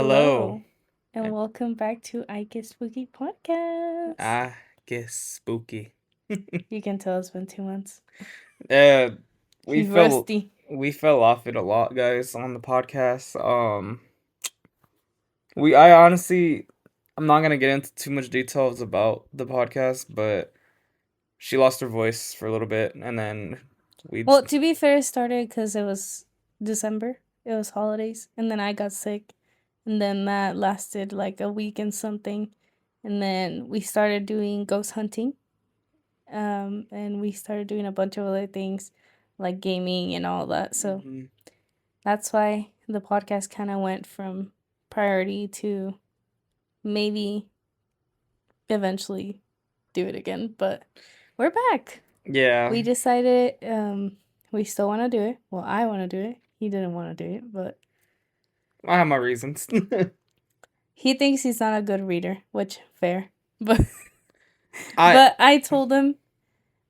Hello, Hello, and welcome back to I Get Spooky Podcast. I guess spooky. You can tell it's been 2 months. Uh, we He's fell rusty. we fell off it a lot, guys, on the podcast. I honestly, I'm not gonna get into too much details about the podcast, but she lost her voice for a little bit, and then we. Well, to be fair, it started because it was December. It was holidays, and then I got sick, and then that lasted like a week and something, and then we started doing ghost hunting, and we started doing a bunch of other things, like gaming and all that. So Mhm. that's why the podcast kind of went from priority to maybe eventually do it again, but we're back. Yeah, We decided we still want to do it. Well, I want to do it. He didn't want to do it, but I have my reasons. he thinks he's not a good reader, which fair. But I but I told him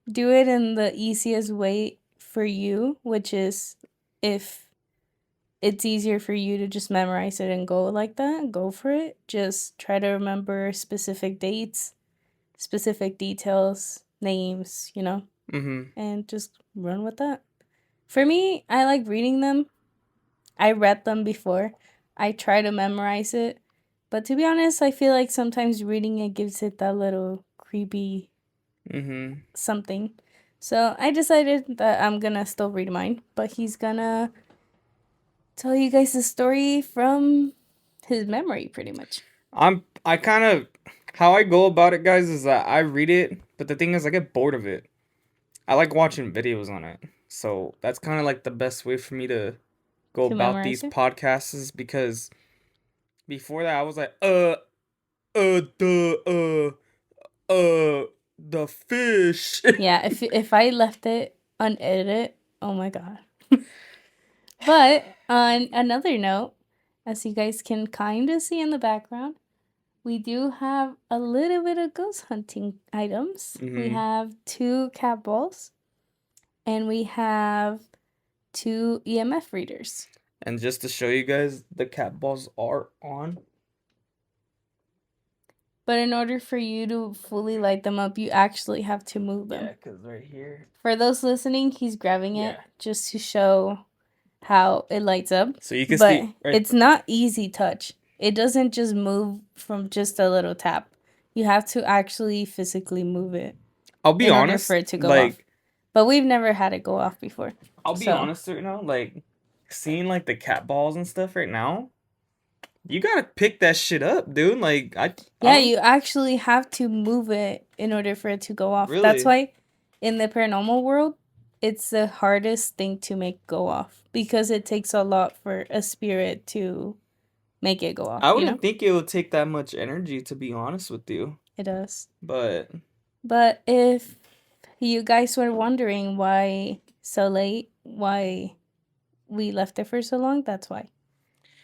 do it in the easiest way for you, which is if it's easier for you to just memorize it and go like that, go for it. Just try to remember specific dates, specific details, names, mhm. and just run with that. For me, I like reading them. I read them before. I try to memorize it. But to be honest, I feel like sometimes reading it gives it that little creepy Mhm. something. So I decided that I'm gonna still read mine, but he's gonna tell you guys the story from his memory pretty much. I kind of how I go about it, guys, is that I read it, but the thing is, I get bored of it. I like watching videos on it. So that's kind of like the best way for me to go To about memorize these it. podcasts is because before that I was like, the fish. Yeah, if I left it unedited, oh my god. But on another note, as you guys can kind of see in the background, we do have a little bit of ghost hunting items. We hmm have 2 cat balls and we have 2 EMF readers. And just to show you guys, the cat balls are on. But in order for you to fully light them up, you actually have to move them. Yeah, because right here. For those listening, he's grabbing it Yeah. just to show how it lights up. So you can But see right. it's not easy touch. It doesn't just move from just a little tap. You have to actually physically move it I'll be in order for honest, it to go off. But we've never had it go off before. I'll be So honest right now, seeing like the cat balls and stuff right now. You gotta pick that shit up, dude. I yeah, don't you actually have to move it in order for it to go off. That's really. why in the paranormal world, it's the hardest thing to make go off because it takes a lot for a spirit to make it go off, I wouldn't think it would take that much energy, to be honest with you. It does. But But if you guys were wondering why so late, why we left it for so long, that's why.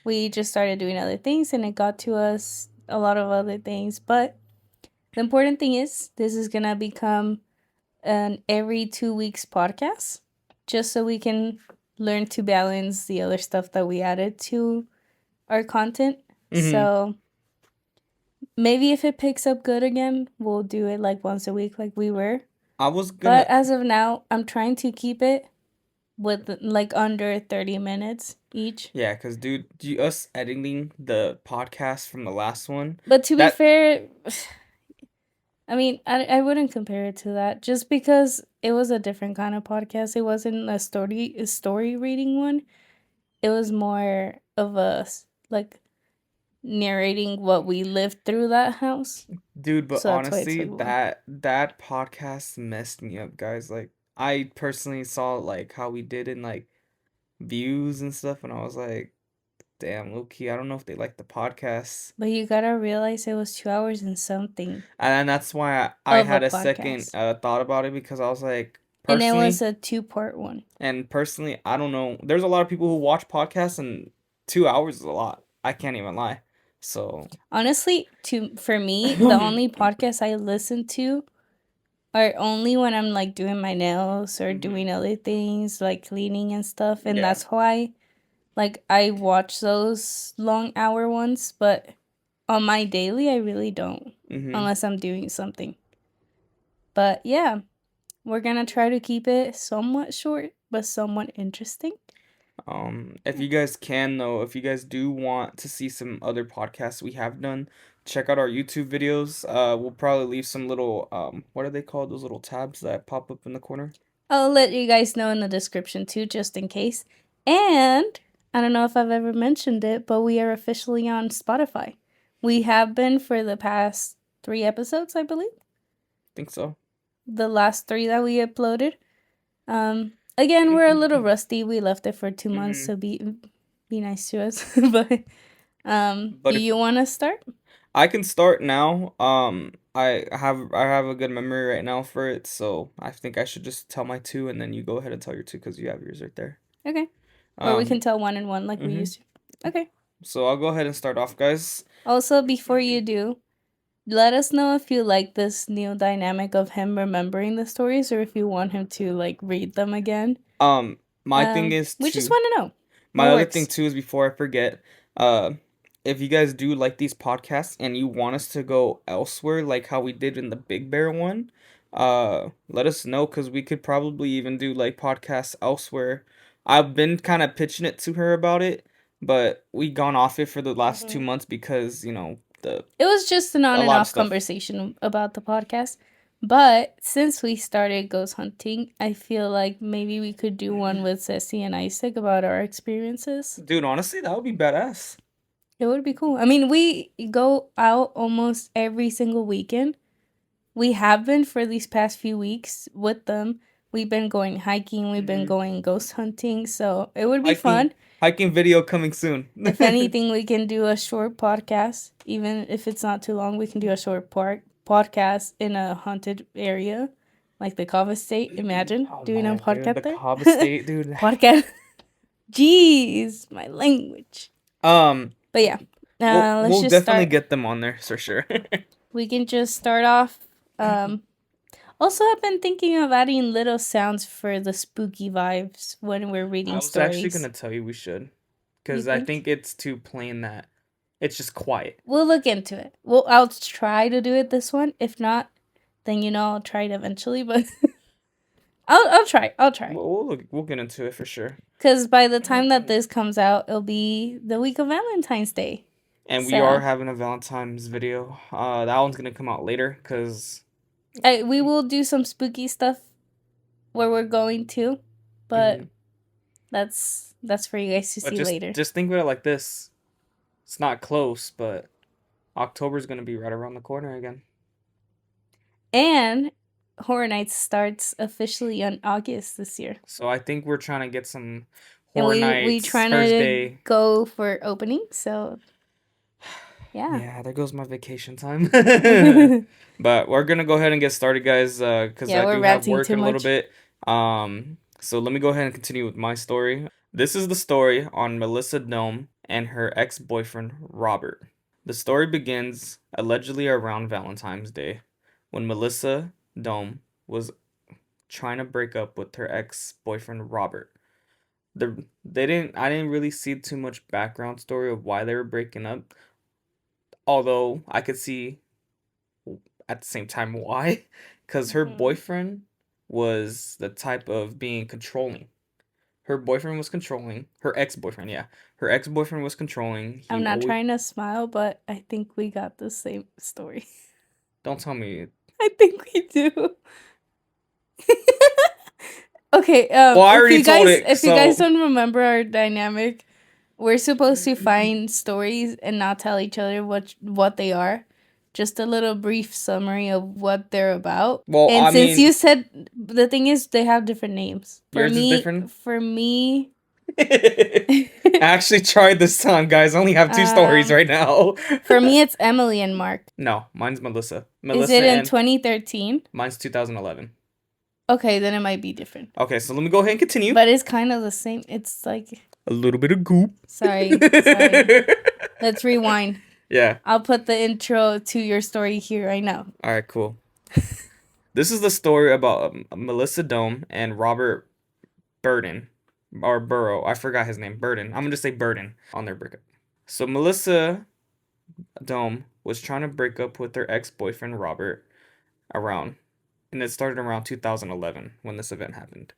We just started doing other things and it got to us a lot of other things. But the important thing is this is going to become an every 2 weeks podcast just so we can learn to balance the other stuff that we added to our content. So maybe if it picks up good again, we'll do it like once a week like we were. I was But gonna. as of now, I'm trying to keep it with like under 30 minutes each. Yeah, because dude, us editing the podcast from the last one. But to be That fair, I mean, I wouldn't compare it to that just because it was a different kind of podcast. It wasn't a story reading one. It was more of like narrating what we lived through that house. dude, but So that's why it honestly, took long. that podcast messed me up, guys. Like, I personally saw like how we did in like views and stuff, and I was like, damn, low key, I don't know if they like the podcast. But you gotta realize it was 2 hours and something And that's why I of a had a second podcast. thought about it, because I was like, And it was personally, a 2-part one. I don't know. There's a lot of people who watch podcasts, and 2 hours is a lot. I can't even lie. So Honestly, for me, the only podcasts I listen to are only when I'm like doing my nails or Mhm. doing other things like cleaning and stuff, and Yeah. that's why Like, I watch those long hour ones, but on my daily, I really don't, unless I'm doing something. But yeah, we're gonna try to keep it somewhat short, but somewhat interesting. If you guys can though, if you guys do want to see some other podcasts we have done, check out our YouTube videos. We'll probably leave some little what are they called? Those little tabs that pop up in the corner. I'll let you guys know in the description too, just in case. And I don't know if I've ever mentioned it, but we are officially on Spotify. We have been for the past 3 episodes, I believe. Think so. The last 3 that we uploaded. Again, we're a little rusty. We left it for 2 months, so be nice to us. But But do you want to start? I can start now. I have a good memory right now for it, so I think I should just tell my 2 and then you go ahead and tell your 2 because you have yours right there. Okay. Or we can tell 1 and 1 like we used to. Okay. So I'll go ahead and start off, guys. Also, before you do, let us know if you like this new dynamic of him remembering the stories or if you want him to like read them again. My thing is we just want to know. My other thing too is before I forget, if you guys do like these podcasts and you want us to go elsewhere, like how we did in the Big Bear one, let us know because we could probably even do like podcasts elsewhere. I've been kind of pitching it to her about it, but we gone off it for the last 2 months because it was just an on and off conversation about the podcast. But since we started ghost hunting, I feel like maybe we could do one with Ceci and Isaac about our experiences. Dude, honestly, that would be badass. It would be cool. I mean, we go out almost every single weekend. We have been for these past few weeks with them. We've been going hiking. We've been going ghost hunting. So it would be fun. Hiking video coming soon. If anything, we can do a short podcast. Even if it's not too long, we can do a short podcast in a haunted area. Like the Kava State. Imagine doing a podcast dude, there. The Kava State, dude. Podcast. Jeez, my language. But yeah. We'll definitely get them on there for sure. We can just start off. Also, I've been thinking of adding little sounds for the spooky vibes when we're reading stories. I was actually going to tell you we should. Because I think it's too plain that it's just quiet. We'll look into it. I'll try to do it this one. If not, then I'll try it eventually. But I'll try. We'll get into it for sure. Because by the time that this comes out, it'll be the week of Valentine's Day. And we are having a Valentine's video. That one's going to come out later because we will do some spooky stuff where we're going to, but that's for you guys to see later. Just think of it like this. It's not close, but October's going to be right around the corner again. And Horror Nights starts officially on August this year. So I think we're trying to get some Horror Nights we trying to go for opening, so yeah, there goes my vacation time. But we're gonna go ahead and get started, guys, because I do have work in a little bit. So let me go ahead and continue with my story. This is the story on Melissa Dome and her ex-boyfriend Robert. The story begins allegedly around Valentine's Day, when Melissa Dome was trying to break up with her ex-boyfriend Robert. I didn't really see too much background story of why they were breaking up. Although I could see at the same time why, because her boyfriend was the type of being controlling. Her boyfriend was controlling. Her ex-boyfriend, yeah. Her ex-boyfriend was controlling. I'm not trying to smile, but I think we got the same story. Don't tell me. I think we do. Okay, well, I already told it. If you guys don't remember our dynamic, we're supposed to find stories and not tell each other what they are. Just a little brief summary of what they're about. Well, and since you said, the thing is, they have different names. Yours is different? For me... I actually tried this time, guys. I only have 2 stories right now. For me, it's Emily and Mark. No, mine's Melissa. Is it in 2013? Mine's 2011. Okay, then it might be different. Okay, so let me go ahead and continue. But it's kind of the same. It's like... a little bit of goop. Sorry. Let's rewind. Yeah. I'll put the intro to your story here right now. All right, cool. This is the story about Melissa Dome and Robert Burden. or Burrow. I forgot his name. Burden. I'm gonna just say Burden on their breakup. So Melissa Dome was trying to break up with her ex-boyfriend Robert around, and it started around 2011 when this event happened.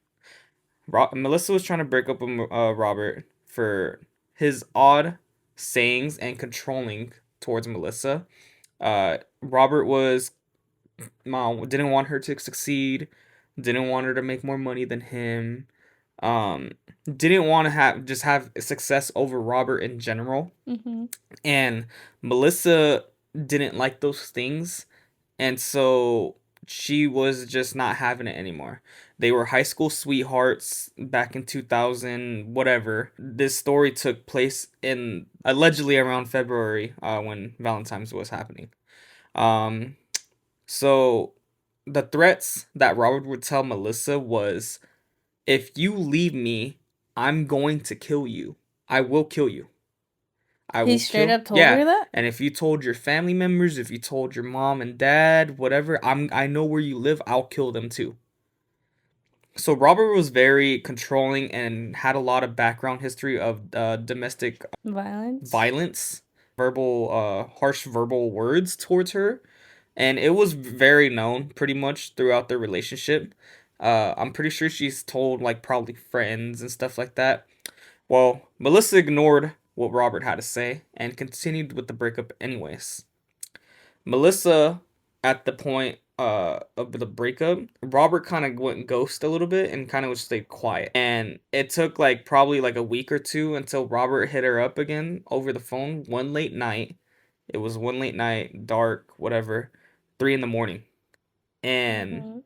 Melissa was trying to break up with Robert for his odd sayings and controlling towards Melissa. Robert was didn't want her to succeed, didn't want her to make more money than him. Um, didn't want to have success over Robert in general. Mm-hmm. And Melissa didn't like those things, and so she was just not having it anymore. They were high school sweethearts back in 2000, whatever. This story took place in allegedly around February, when Valentine's was happening. Um, so the threats that Robert would tell Melissa was, if you leave me, I'm going to kill you. I will kill you. I He will straight kill. up told Yeah. her that? And if you told your family members, if you told your mom and dad, whatever, I know where you live, I'll kill them too. So Robert was very controlling and had a lot of background history of domestic violence, harsh verbal words towards her, and it was very known pretty much throughout their relationship. I'm pretty sure she's told like probably friends and stuff like that. Well, Melissa ignored what Robert had to say and continued with the breakup anyways. Melissa, at the point of the breakup, Robert kind of went ghost a little bit and kind of stayed quiet. And it took like probably like a week or two until Robert hit her up again over the phone one late night. It was one late night, dark, whatever, 3 in the morning. And Mm-hmm.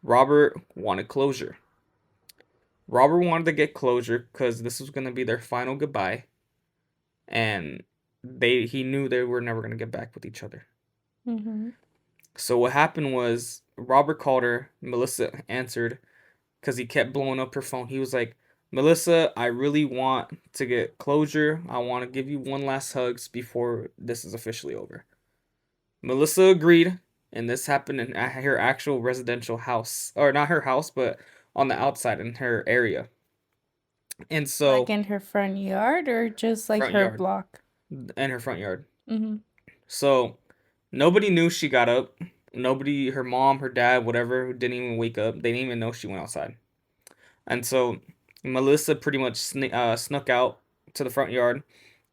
Robert wanted closure. Robert wanted to get closure because this was gonna be their final goodbye, and he knew they were never gonna get back with each other. Mm-hmm. So what happened was Robert called her. Melissa answered because he kept blowing up her phone. He was like, "Melissa, I really want to get closure. I want to give you one last hugs before this is officially over." Melissa agreed, and this happened in her actual residential house, or not her house, but on the outside in her area. And Like so in her front yard or just like front her yard, block? in her front yard. Mm-hmm. So nobody knew she got up. Nobody, her mom, her dad, whatever, didn't even wake up. They didn't even know she went outside. And so Melissa pretty much snuck out to the front yard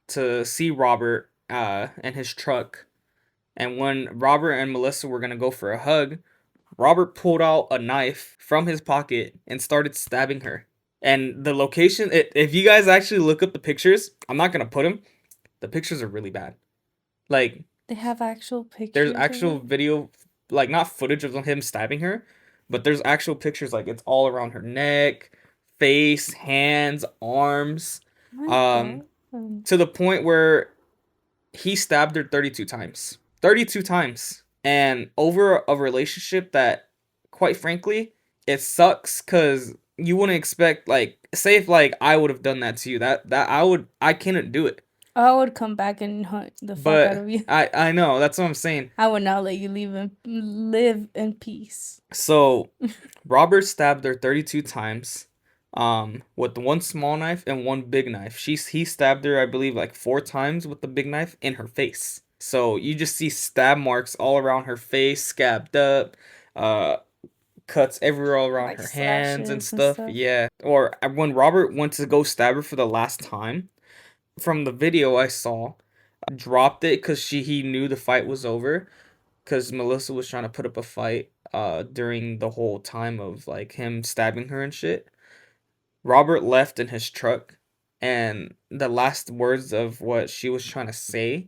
to see Robert and his truck. And when Robert and Melissa were gonna go for a hug, Robert pulled out a knife from his pocket and started stabbing her. And the location, if you guys actually look up the pictures, I'm not gonna put them. The pictures are really bad. Like, They have actual there's pictures of actual it? video, like not footage of him stabbing her, but there's actual pictures. Like it's all around her neck, face, hands, arms, My um, God. to the point where he stabbed her 32 times. 32 times. And over a relationship that, quite frankly, it sucks because you wouldn't expect, like, say if like I would have done that to you, that I couldn't do it. I would come back and hunt the fuck out But of you. I know, that's what I'm saying. I would not let you live in peace. So Robert stabbed her 32 times, with one small knife and one big knife. He stabbed her, I believe, like 4 times with the big knife in her face. So you just see stab marks all around her face, scabbed up, uh, cuts everywhere all around Like her hands and slashes and stuff. stuff. Yeah. Or when Robert went to go stab her for the last time, from the video I saw, dropped it because he knew the fight was over because Melissa was trying to put up a fight during the whole time of like him stabbing her and shit. Robert left in his truck, and the last words of what she was trying to say,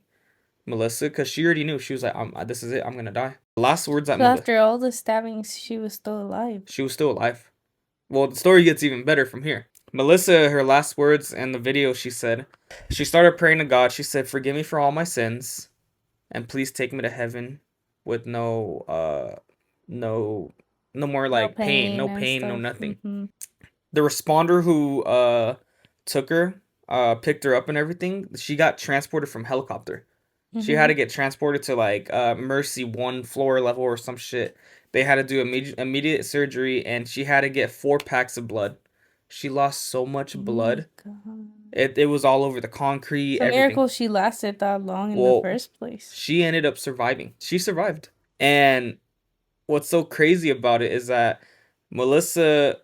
Melissa, because she already knew, she was like, "This is it. I'm gonna die." The last words that So Melissa, after all the stabbings, she was still alive. she was still alive. Well, the story gets even better from here. Melissa, her last words in the video, she said, she started praying to God. She said, "Forgive me for all my sins, and please take me to heaven with no no more No like pain, pain no and pain, no stuff. nothing." Mm-hmm. The responder who took her, picked her up and everything, she got transported from helicopter. She had Mm-hmm. to get transported to like Mercy 1 floor level or some shit. They had to do immediate surgery, and she had to get 4 packs of blood She lost so much Oh my blood. god. It was all over the concrete, It's a everything. miracle she lasted that long in the Well, first place. she ended up surviving. She survived. And what's so crazy about it is that Melissa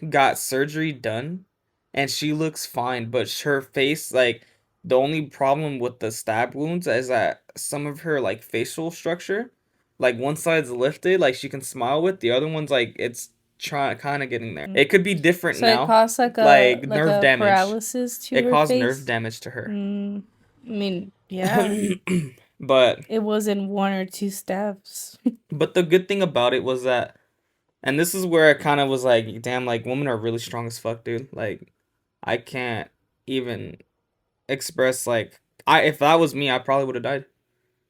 got surgery done and she looks fine, but her face, like, the only problem with the stab wounds is that some of her, like, facial structure, like, one side's lifted, like, she can smile with, the other one's, like, it's trying kind of getting there. It could be different So it now, caused like like nerve a damage. paralysis to It her caused nerve face. damage to her. I mean, yeah. But It wasn't one or two stabs. the good thing about it was that, and this is where I kind of was like, damn, like women are really strong as fuck, dude. Like I can't even express like I if that was me, I probably would have died.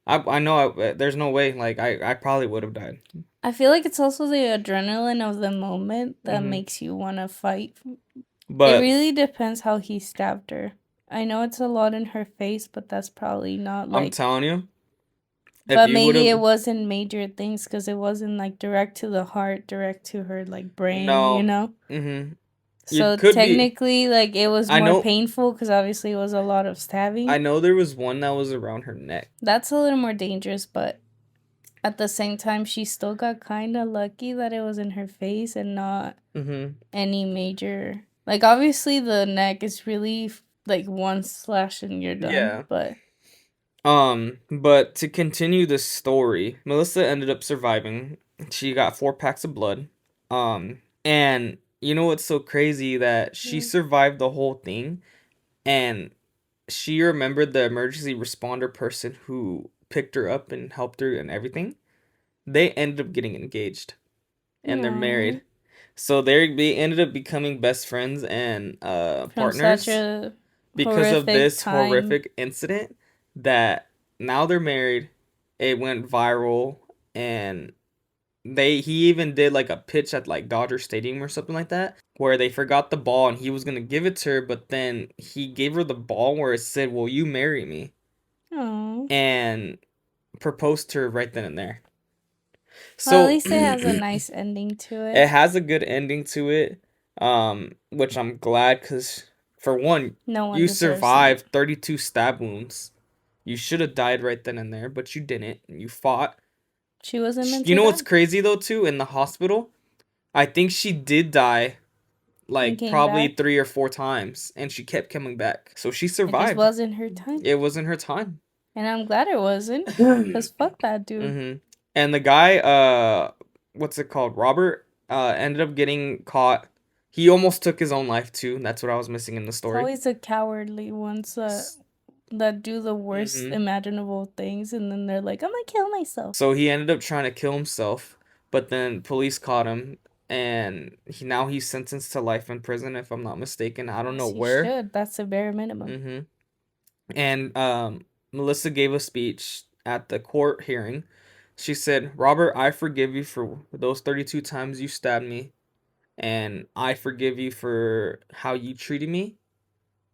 I know there's no way like I probably would have died. I feel like it's also the adrenaline of the moment that Hmm. makes you want to fight. It But really depends how he stabbed her. I know it's a lot in her face, but that's probably not I'm like. telling you, if But you would maybe have it wasn't major things because it wasn't like direct to the heart, direct to her like brain, you no, know? mm-hmm, So it could be. technically, like it was I more know, painful because obviously it was a lot of I stabbing. know there was one that was around her neck. That's a little more dangerous, but at the same time, she still got kind of lucky that it was in her face and not Mm-hmm. any major. Like, obviously, the neck is really like one slash and you're done, Yeah. but But to continue the story, Melissa ended up surviving. She got 4 packs of blood. And you know what's so crazy that she mm, survived the whole thing and she remembered the emergency responder person who picked her up and helped her and everything. They ended up getting engaged and they're no, married. So they ended up becoming best friends and from such partners a because of horrific this time. horrific incident that now they're married. It went viral and he even did like a pitch at like Dodger Stadium or something like that where they forgot the ball and he was going to give it to her, but then he gave her the ball where it said, "Will you marry me?" Oh, and proposed to her right then and there. well, at So least it has a nice ending to it it. has a good ending to it, which I'm glad because for one, No one you deserves that. survived 32 stab wounds. You should have died right then and there, but you didn't. You fought. She wasn't meant You to know what's die crazy though too? In the hospital, I think she did die and like came probably back. 3 or 4 times, and she kept coming back. So she It just survived. wasn't her time. It wasn't her time. And I'm glad it wasn't. Because fuck that dude. Mm-hmm. And the guy, what's it called? Robert, ended up getting caught. He almost took his own life too. That's what I was missing in the It's story. always the cowardly ones that do the worst Mm-hmm. imaginable things and then they're like, I'm gonna kill myself. So he ended up trying to kill himself, but then police caught him, and now he's sentenced to life in prison, if I'm not mistaken. I don't know As he where. should. That's the bare minimum. Mm-hmm. And Melissa gave a speech at the court hearing. She said, "Robert, I forgive you for those 32 times you stabbed me, and I forgive you for how you treated me,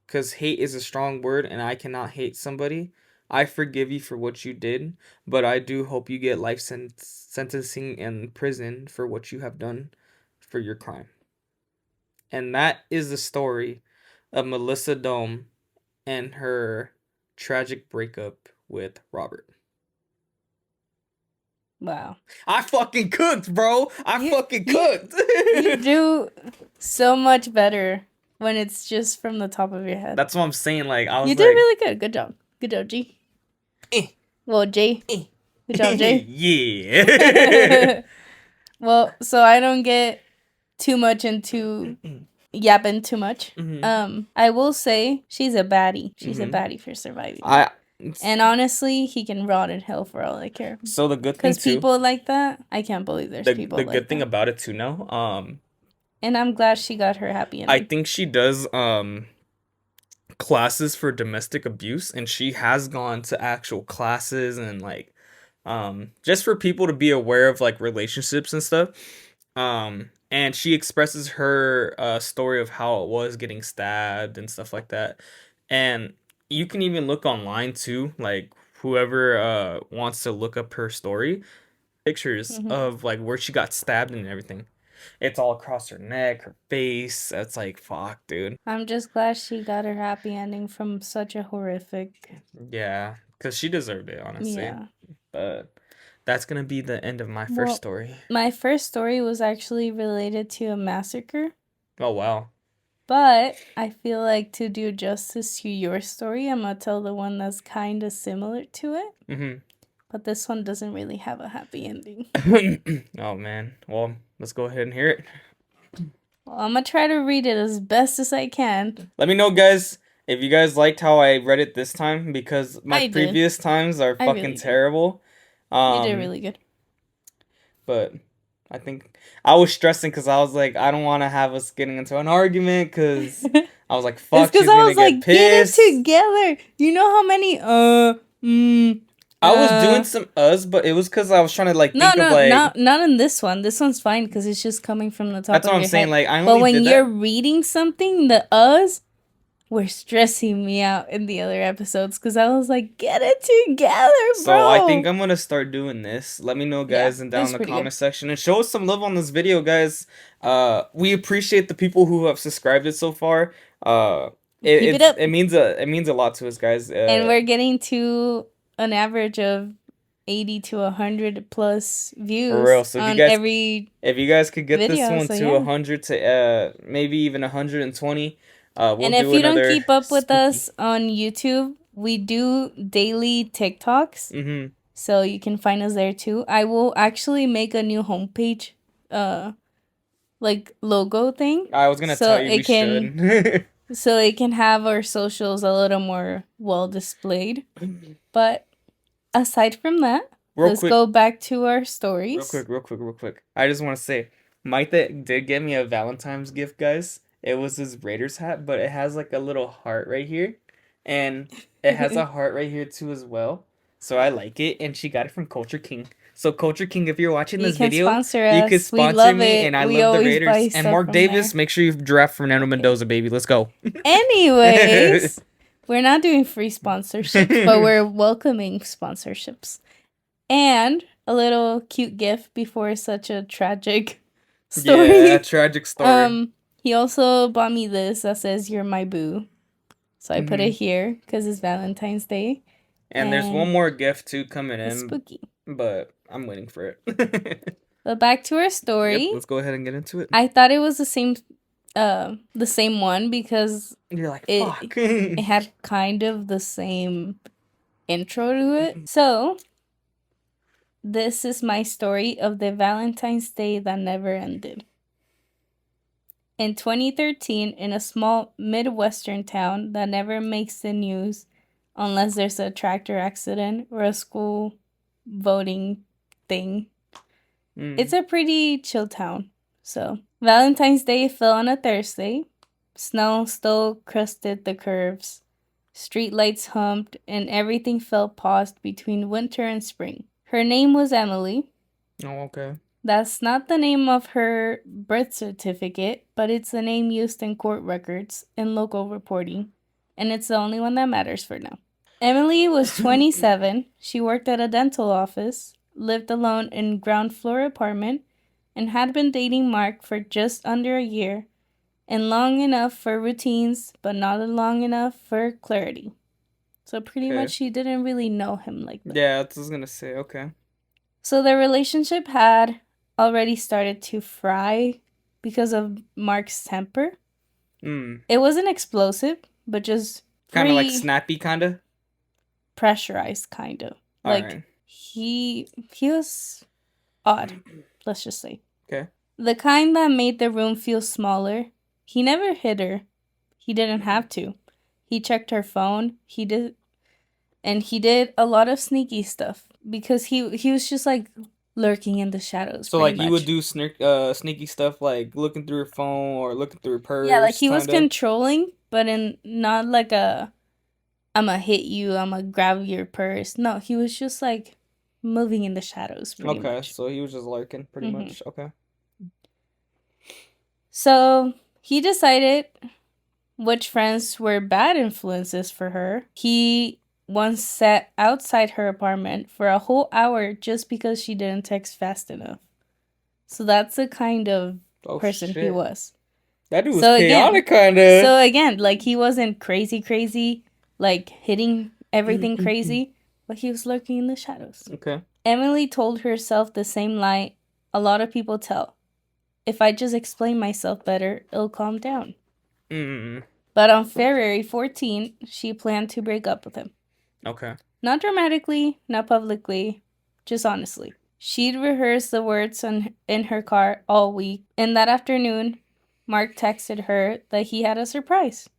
because hate is a strong word, and I cannot hate somebody. I forgive you for what you did, but I do hope you get life sentencing in prison for what you have done for your crime." And that is the story of Melissa Dome and her tragic breakup with Robert. Wow. I fucking cooked, bro. I You fucking you cooked. you do so much better when it's just from the top of your head. That's what I'm saying. Like, I You was did like, really good. Good job. Good job, G. eh, Well, J. eh. Good job, J. Yeah. Well, so I don't get too much into yapping too much. Hmm. I will say she's a baddie. She's a Hmm. baddie for surviving. I And honestly, he can rot in hell for all I care. so the good thing Cause too, people like that, I can't believe there's people the like good thing that. about it too now, And I'm glad she got her happy I ending. think she does classes for domestic abuse, and she has gone to actual classes and like just for people to be aware of like relationships and stuff. And she expresses her story of how it was getting stabbed and stuff like that. And you can even look online too, like whoever wants to look up her story, pictures Hmm. of like where she got stabbed and everything. It's all across her neck, her face. It's like, fuck, dude. I'm just glad she got her happy ending from such a horrific. Yeah, because she deserved it, honestly. Yeah. But that's gonna be the end of my first Well, story. my first story was actually related to a massacre, Oh, wow. but I feel like to do justice to your story, I'm gonna tell the one that's kind of similar to it. Mm-hmm. But this one doesn't really have a happy ending. Oh, man. Well, let's go ahead and hear it. Well, I'm gonna try to read it as best as I can. Let me know, guys, if you guys liked how I read it this time, because my I did. previous times are I fucking really did. terrible. You did really good. But I think I was stressing because I was like, I don't want to have us getting into an argument because I was like, It's fuck, because she's I gonna was get like, get it pissed. together. You know how many I was doing some but it was because I was trying to like No, think of no, like. not in this one. This one's fine because it's just coming from the top That's of what I'm your saying. head. Like I But only when did you're that. reading something, the were stressing me out in the other episodes because I was like, get it together, So I think bro. I'm gonna start doing this. Let me know, Yeah, guys, and down in it's the pretty good. comment section, and show us some love on this video, guys. We appreciate the people who have subscribed it so far. Keep it up. It means a lot to us, guys. And we're getting to an average of 80 to 100 plus For views real. So on every if you guys could get this video. one So to yeah. 100 to maybe even 120, we'll And if do you don't another keep up with spooky. us on YouTube, we do daily TikToks. Mm-hmm. So you can find us there too. I will actually make a new homepage like logo thing. I was gonna So tell you we it can should. so it can have our socials a little more well displayed. But aside from that, Real let's quick, go back to our stories. real quick. I just want to say, Mike that did get me a Valentine's gift, guys. It was his Raiders hat, but it has like a little heart right here, and it has a heart right here too as well. So I like it, and she got it from Culture King. So Culture King, if you're watching You this can video, sponsor you could us. We sponsor love me, it. and I We love the always buy Raiders. And stuff Mark from Davis, there. make sure you draft Fernando Okay. Mendoza, baby. Let's go. Anyways, we're not doing free sponsorships, but we're welcoming sponsorships. And a little cute gift before such a tragic story. Yeah, tragic story. He also bought me this that says "You're my boo," so I put it Hmm. here because it's Valentine's Day. And there's one more gift too coming It's in, spooky. but I'm waiting for it. But back to our Yep, story. let's go ahead and get into it. I thought it was the same one because You're like, it fuck. it had kind of the same intro to it. So this is my story of the Valentine's Day that never ended. In 2013, in a small Midwestern town that never makes the news unless there's a tractor accident or a school voting thing, it's a pretty chill town. So, Valentine's Day fell on a Thursday. Snow still crusted the curves. Streetlights hummed, and everything felt paused between winter and spring. Her name was Emily. Oh, okay. That's not the name of her birth certificate, but it's the name used in court records and local reporting, and it's the only one that matters for now. Emily was 27. She worked at a dental office, lived alone in ground floor apartment, and had been dating Mark for just under a year, and long enough for routines, but not long enough for clarity. So pretty much she didn't really know him like that. Yeah, that's what I was gonna say. Okay. So their relationship had already started to fry because of Mark's temper. It wasn't explosive, but just kind of like snappy, kind of pressurized, kind of. Like right. he was odd, let's just say. Okay. The kind that made the room feel smaller. He never hit her. He didn't have to. He checked her phone. He did a lot of sneaky stuff because he was just like lurking in the shadows. So like you would do sneaky stuff like looking through her phone or looking through her purse. Yeah, like he was kinda. controlling, but in not like I'ma hit you, I'ma grab your purse. No, he was just like moving in the shadows pretty much. Okay, so he was just lurking pretty much. Okay. So he decided which friends were bad influences for her. He once sat outside her apartment for a whole hour just because she didn't text fast enough. So that's the kind of Oh person he shit. was. That dude was So again, chaotic kinda. like he wasn't crazy, like hitting everything crazy, but he was lurking in the shadows. Okay. Emily told herself the same lie a lot of people tell. If I just explain myself better, it'll calm down. But on February 14th, she planned to break up with him. Okay. Not dramatically, not publicly, just honestly. She'd rehearsed the words in her car all week, and that afternoon, Mark texted her that he had a surprise.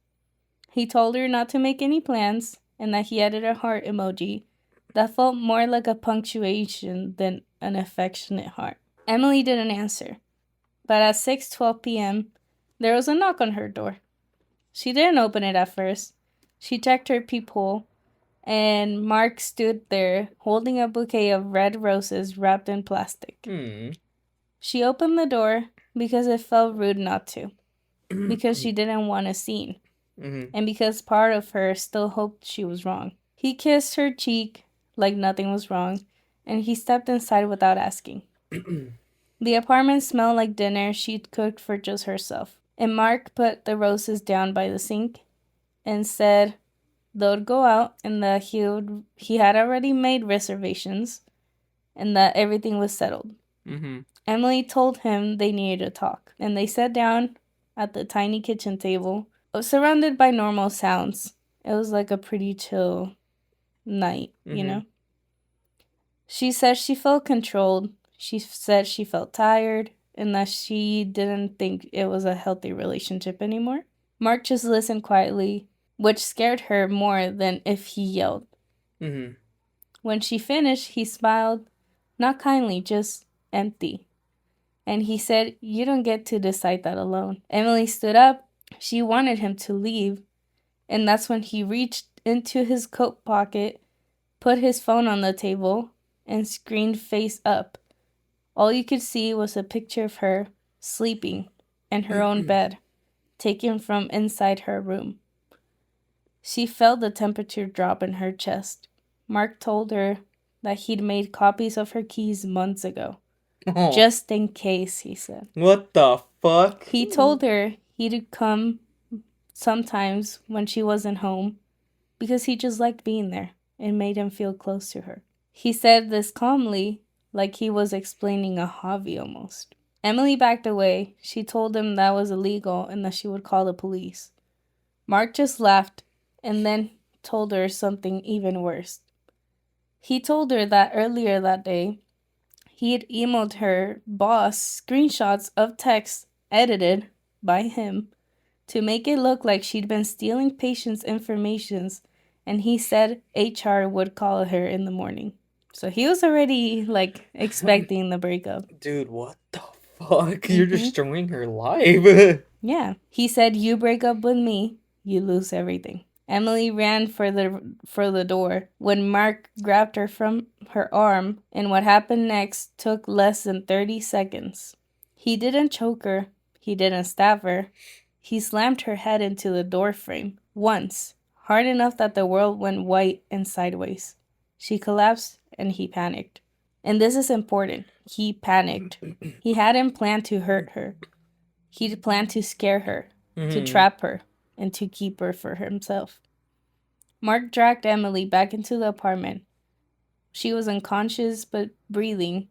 He told her not to make any plans, and that he added a heart emoji that felt more like a punctuation than an affectionate heart. Emily didn't answer, but at 6:12 p.m., there was a knock on her door. She didn't open it at first. She checked her peephole, and Mark stood there holding a bouquet of red roses wrapped in plastic. She opened the door because it felt rude not to, because she didn't want a scene, and because part of her still hoped she was wrong. He kissed her cheek like nothing was wrong, and he stepped inside without asking. The apartment smelled like dinner she'd cooked for just herself, and Mark put the roses down by the sink and said they'd go out and that he had already made reservations and that everything was settled. Emily told him they needed to talk, and they sat down at the tiny kitchen table, surrounded by normal sounds. It was like a pretty chill night, you know? She said she felt controlled. She said she felt tired and that she didn't think it was a healthy relationship anymore. Mark just listened quietly, which scared her more than if he yelled. When she finished, he smiled, not kindly, just empty. And he said, "You don't get to decide that alone." Emily stood up. She wanted him to leave. And that's when he reached into his coat pocket, put his phone on the table, and screamed face up. All you could see was a picture of her sleeping in her own bed, taken from inside her room. She felt the temperature drop in her chest. Mark told her that he'd made copies of her keys months ago. Just in case, he said. What the fuck? He told her he'd come sometimes when she wasn't home because he just liked being there and made him feel close to her. He said this calmly, like he was explaining a hobby almost. Emily backed away. She told him that was illegal and that she would call the police. Mark just laughed and then told her something even worse. He told her that earlier that day, he had emailed her boss screenshots of texts edited by him to make it look like she'd been stealing patients' informations, and he said HR would call her in the morning. So he was already, like, expecting the breakup. Dude, what the fuck? You're destroying her life. Yeah. He said, "You break up with me, you lose everything." Emily ran for the door when Mark grabbed her from her arm, and what happened next took less than 30 seconds. He didn't choke her. He didn't stab her. He slammed her head into the door frame once, hard enough that the world went white and sideways. She collapsed and he panicked. And this is important. He panicked. He hadn't planned to hurt her. He'd planned to scare her, to trap her, and to keep her for himself. Mark dragged Emily back into the apartment. She was unconscious but breathing.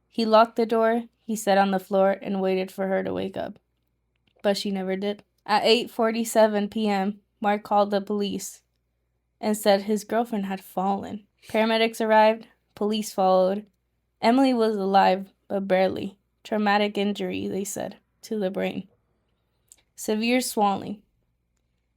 He locked the door, he sat on the floor, and waited for her to wake up. But she never did. At 8:47 p.m., Mark called the police and said his girlfriend had fallen. Paramedics arrived, police followed. Emily was alive, but barely. Traumatic injury, they said, to the brain. Severe swelling.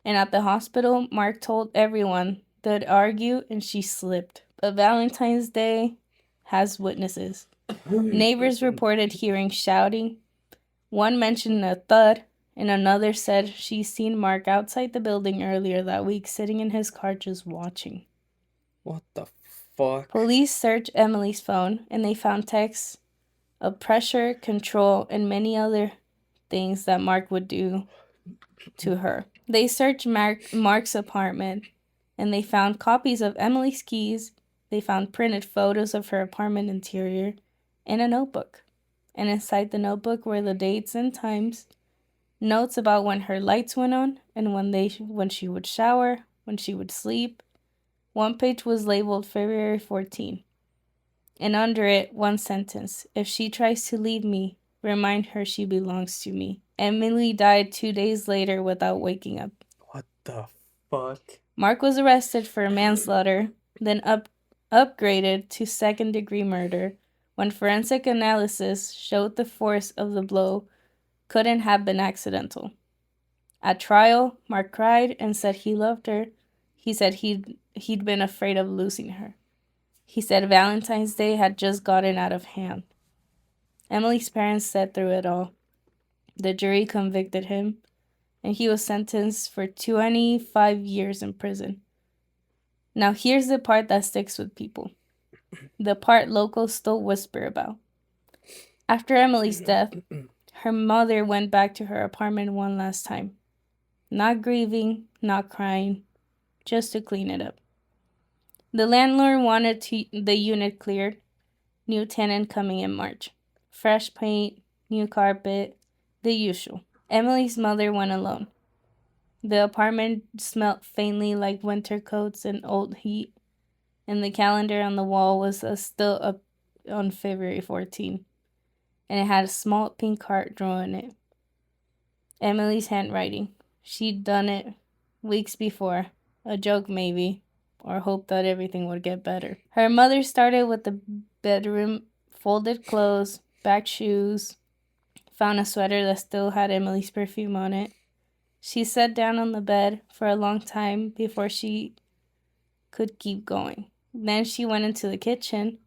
And at the hospital, Mark told everyone they'd argue and she slipped. But Valentine's Day has witnesses. Neighbors reported hearing shouting. One mentioned a thud, and another said she's seen Mark outside the building earlier that week sitting in his car just watching. What the fuck? Police searched Emily's phone, and they found texts of pressure, control, and many other things that Mark would do to her. They searched Mark's apartment, and they found copies of Emily's keys. They found printed photos of her apartment interior and a notebook. and inside the notebook were the dates and times, notes about when her lights went on and when she would shower, when she would sleep. One page was labeled February 14, and under it, one sentence: "If she tries to leave me, remind her she belongs to me." Emily died 2 days later without waking up. What the fuck? Mark was arrested for manslaughter, then upgraded to second-degree murder when forensic analysis showed the force of the blow couldn't have been accidental. At trial, Mark cried and said he loved her. He said he'd been afraid of losing her. He said Valentine's Day had just gotten out of hand. Emily's parents said through it all. The jury convicted him, and he was sentenced for 25 years in prison. Now here's the part that sticks with people. The part locals still whisper about. After Emily's death, her mother went back to her apartment one last time. Not grieving, not crying, just to clean it up. The landlord wanted the unit cleared. New tenant coming in March. Fresh paint, new carpet, the usual. Emily's mother went alone. The apartment smelled faintly like winter coats and old heat, and the calendar on the wall was still up on February 14, and it had a small pink heart drawn in it. Emily's handwriting. She'd done it weeks before. A joke, maybe, or hoped that everything would get better. Her mother started with the bedroom, folded clothes, back shoes, found a sweater that still had Emily's perfume on it. She sat down on the bed for a long time before she could keep going. Then she went into the kitchen,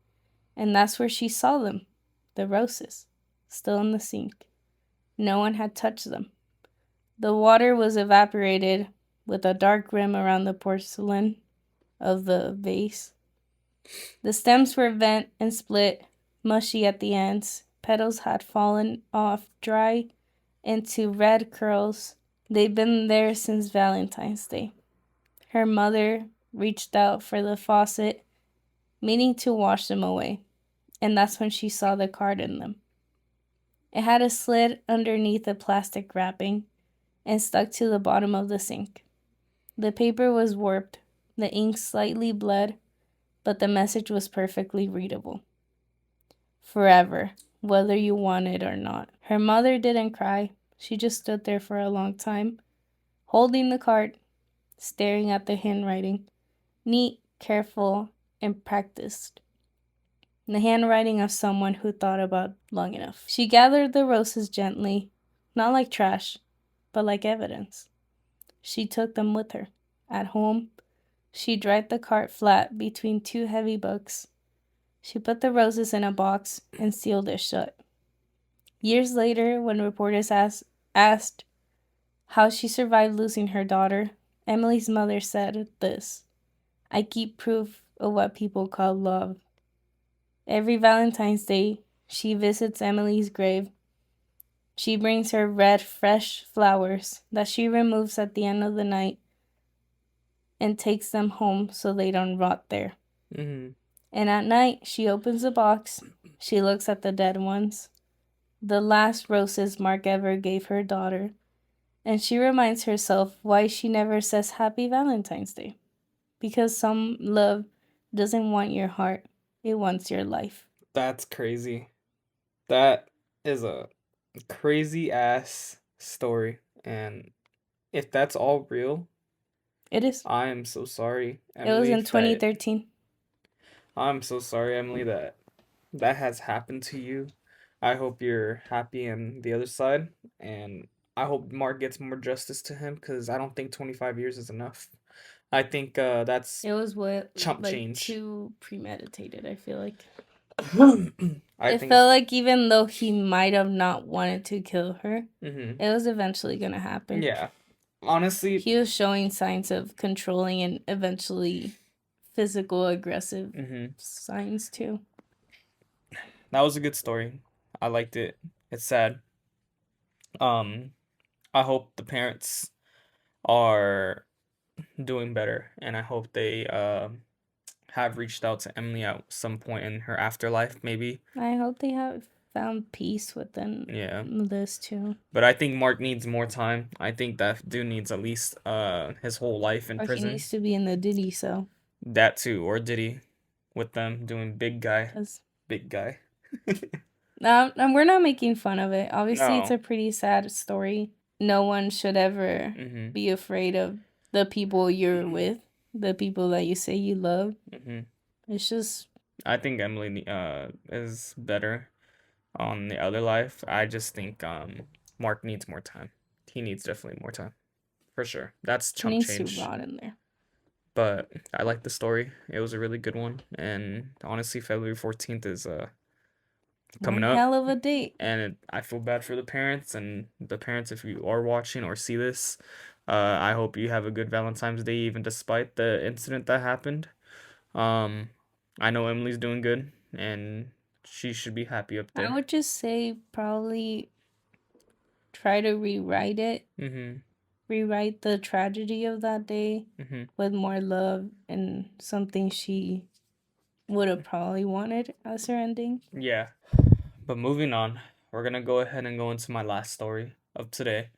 and that's where she saw them, the roses, still in the sink. No one had touched them. The water was evaporated with a dark rim around the porcelain of the vase. The stems were bent and split, mushy at the ends. Petals had fallen off dry into red curls. They'd been there since Valentine's Day. Her mother reached out for the faucet, meaning to wash them away, and that's when she saw the card in them. It had a slit underneath the plastic wrapping and stuck to the bottom of the sink. The paper was warped, the ink slightly bled, but the message was perfectly readable. Forever, whether you want it or not. Her mother didn't cry. She just stood there for a long time, holding the card, staring at the handwriting. Neat, careful, and practiced. The handwriting of someone who thought about long enough. She gathered the roses gently, not like trash, but like evidence. She took them with her. At home, she dried the card flat between two heavy books. She put the roses in a box and sealed it shut. Years later, when reporters asked how she survived losing her daughter, Emily's mother said this: "I keep proof of what people call love." Every Valentine's Day, she visits Emily's grave. She brings her red, fresh flowers that she removes at the end of the night and takes them home so they don't rot there. Mm-hmm. And at night, she opens the box. She looks at the dead ones, the last roses Mark ever gave her daughter, and she reminds herself why she never says Happy Valentine's Day. Because some love doesn't want your heart, it wants your life. That's crazy. That is a crazy ass story. And if that's all real, It is. I am so sorry, It was Emily. in 2013. I'm so sorry, Emily, that that has happened to you. I hope you're happy on the other side, and I hope Mark gets more justice to him because I don't think 25 years is enough. I think that's It was chump like change. too premeditated, I feel like. I It think felt like even though he might have not wanted to kill her, Mhm. it was eventually going to happen. Yeah. Honestly, He was showing signs of controlling and eventually physical aggressive signs too. that was a good story. I liked it. It's sad. Um, I hope the parents are doing better, and I hope they have reached out to Emily at some point in her afterlife, maybe. I hope they have. found peace within Yeah. this too. But I think Mark needs more time. I think that dude needs at least his whole life in Or he prison. needs to be in the Diddy cell. That too, or did he? With them doing big guy. Cause Big guy. now we're not making fun of it. Obviously, it's No. a pretty sad story. No one should ever Mm-hmm. be afraid of the people you're with, the people that you say you love. Mm-hmm. It's just I think Emily is better on the other life. I just think Mark needs more time. He needs definitely more time. For sure. That's he chump needs to change. rot in there. But I like the story. It was a really good one. And honestly, February 14th is coming One up. hell of a date. And I feel bad for the parents. And the parents, if you are watching or see this, I hope you have a good Valentine's Day, even despite the incident that happened. I know Emily's doing good, and she should be happy up I there. would just say probably try to rewrite it. Mm-hmm. Rewrite the tragedy of that day Mm-hmm. with more love and something she would have probably wanted as her ending. Yeah. But moving on, we're gonna go ahead and go into my last story of today,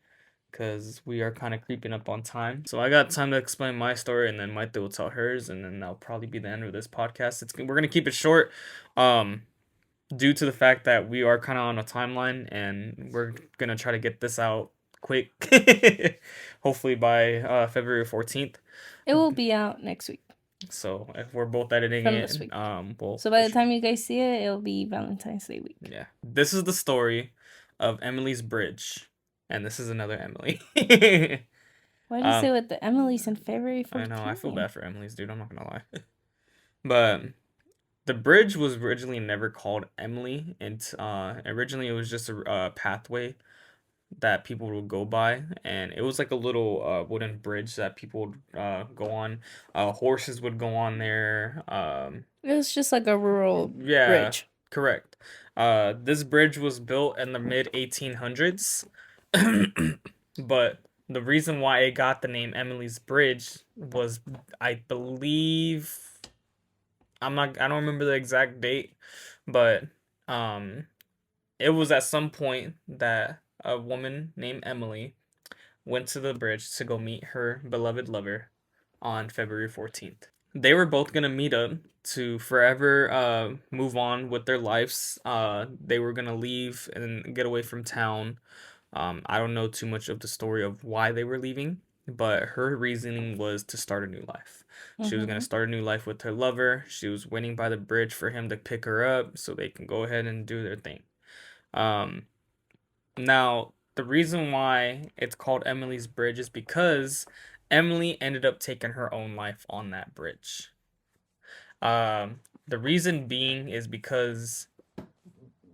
because we are kind of creeping up on time. So I got time to explain my story, and then Maite will tell hers, and then that'll probably be the end of this podcast. We're gonna keep it short, due to the fact that we are kind of on a timeline, and we're gonna try to get this out quick, hopefully by February 14th. It will be out next week. So if we're both editing From it, this week. we'll So by the time you guys see it, it'll be Valentine's Day week. yeah. This is the story of Emily's Bridge, and this is another Emily. Why do you say with the Emily's in February 14th? I know, I feel bad for Emily's, dude. I'm not gonna lie. But the bridge was originally never called Emily, and originally it was just a pathway that people would go by, and it was like a little wooden bridge that people would go on. Horses would go on there. It was just like a rural Yeah, bridge. correct. This bridge was built in the mid 1800s, but the reason why it got the name Emily's Bridge was, I believe, I don't remember the exact date, but it was at some point that a woman named Emily went to the bridge to go meet her beloved lover on February 14th. They were both gonna meet up to forever move on with their lives. They were gonna leave and get away from town. I don't know too much of the story of why they were leaving, but her reasoning was to start a new life. She was gonna start a new life with her lover. She was waiting by the bridge for him to pick her up so they can go ahead and do their thing. Now, the reason why it's called Emily's Bridge is because Emily ended up taking her own life on that bridge. The reason being is because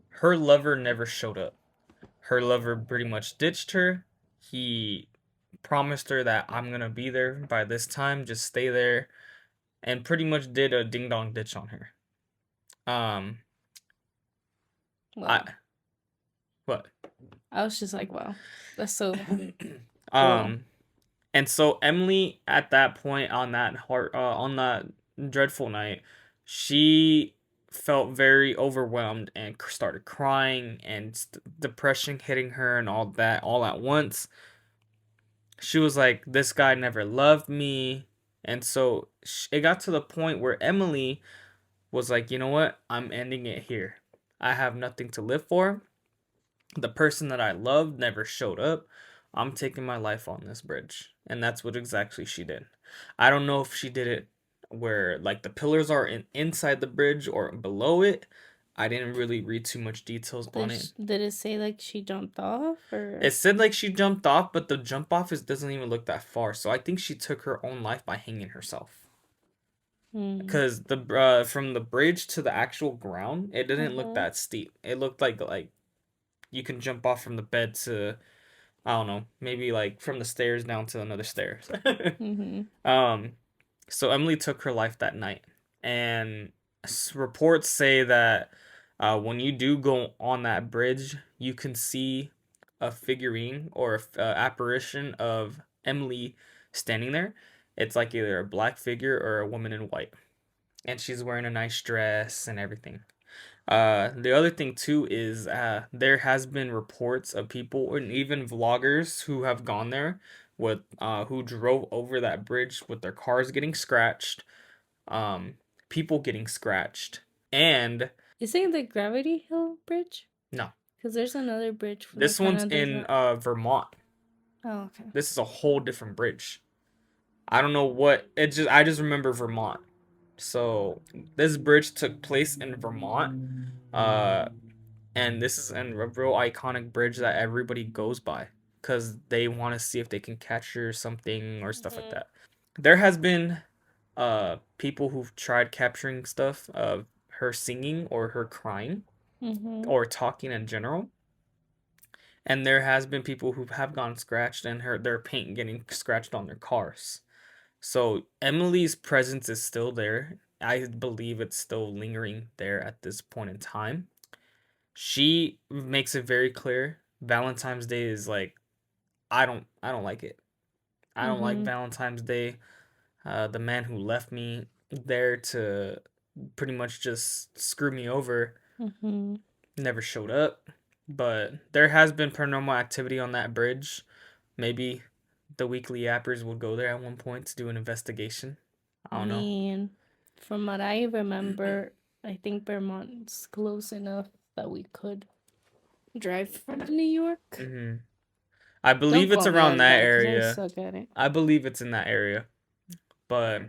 her lover never showed up. Her lover pretty much ditched her. He promised her that I'm gonna be there by this time, just stay there, and pretty much did a ding dong ditch on her. Wow. What? I was just like, wow, that's so cool. And so Emily, at that point on that dreadful night, she felt very overwhelmed and started crying, and depression hitting her and all that all at once. She was like, this guy never loved me. And so it got to the point where Emily was like, you know what? I'm ending it here. I have nothing to live for. The person that I loved never showed up. I'm taking my life on this bridge. And that's what exactly she did. I don't know if she did it where like the pillars are inside the bridge or below it. I didn't really read too much details on it. Did it say like she jumped off, or It said like she jumped off, but the jump off doesn't even look that far. So I think she took her own life by hanging herself. Because the from the bridge to the actual ground, it didn't look that steep. It looked like you can jump off from the bed to, I don't know, maybe like from the stairs down to another stairs. So Emily took her life that night, and reports say that when you do go on that bridge, you can see a figurine or apparition of Emily standing there. It's like either a black figure or a woman in white, and she's wearing a nice dress and everything. The other thing too is there has been reports of people and even vloggers who have gone there with who drove over that bridge with their cars getting scratched, um, people getting scratched, and Is it the Gravity Hill Bridge? no, Because there's another bridge this that kind one's of does in that. Vermont. Oh, okay. This is a whole different bridge. I don't know what I just remember Vermont. So this bridge took place in Vermont. And this is a real iconic bridge that everybody goes by because they want to see if they can capture something or stuff like that. There has been people who've tried capturing stuff of her singing or her crying or talking in general. And there has been people who have gone scratched and their paint getting scratched on their cars. So Emily's presence is still there. I believe it's still lingering there at this point in time. She makes it very clear Valentine's Day is like I don't like it. I don't like Valentine's Day. The man who left me there to pretty much just screw me over never showed up. But there has been paranormal activity on that bridge. Maybe the weekly yappers will go there at one point to do an investigation. I don't know. mean, from what I remember, I think Vermont's close enough that we could drive from New York. I believe Don't it's call me around like that that, 'cause I area. suck at it. I believe it's in that area. But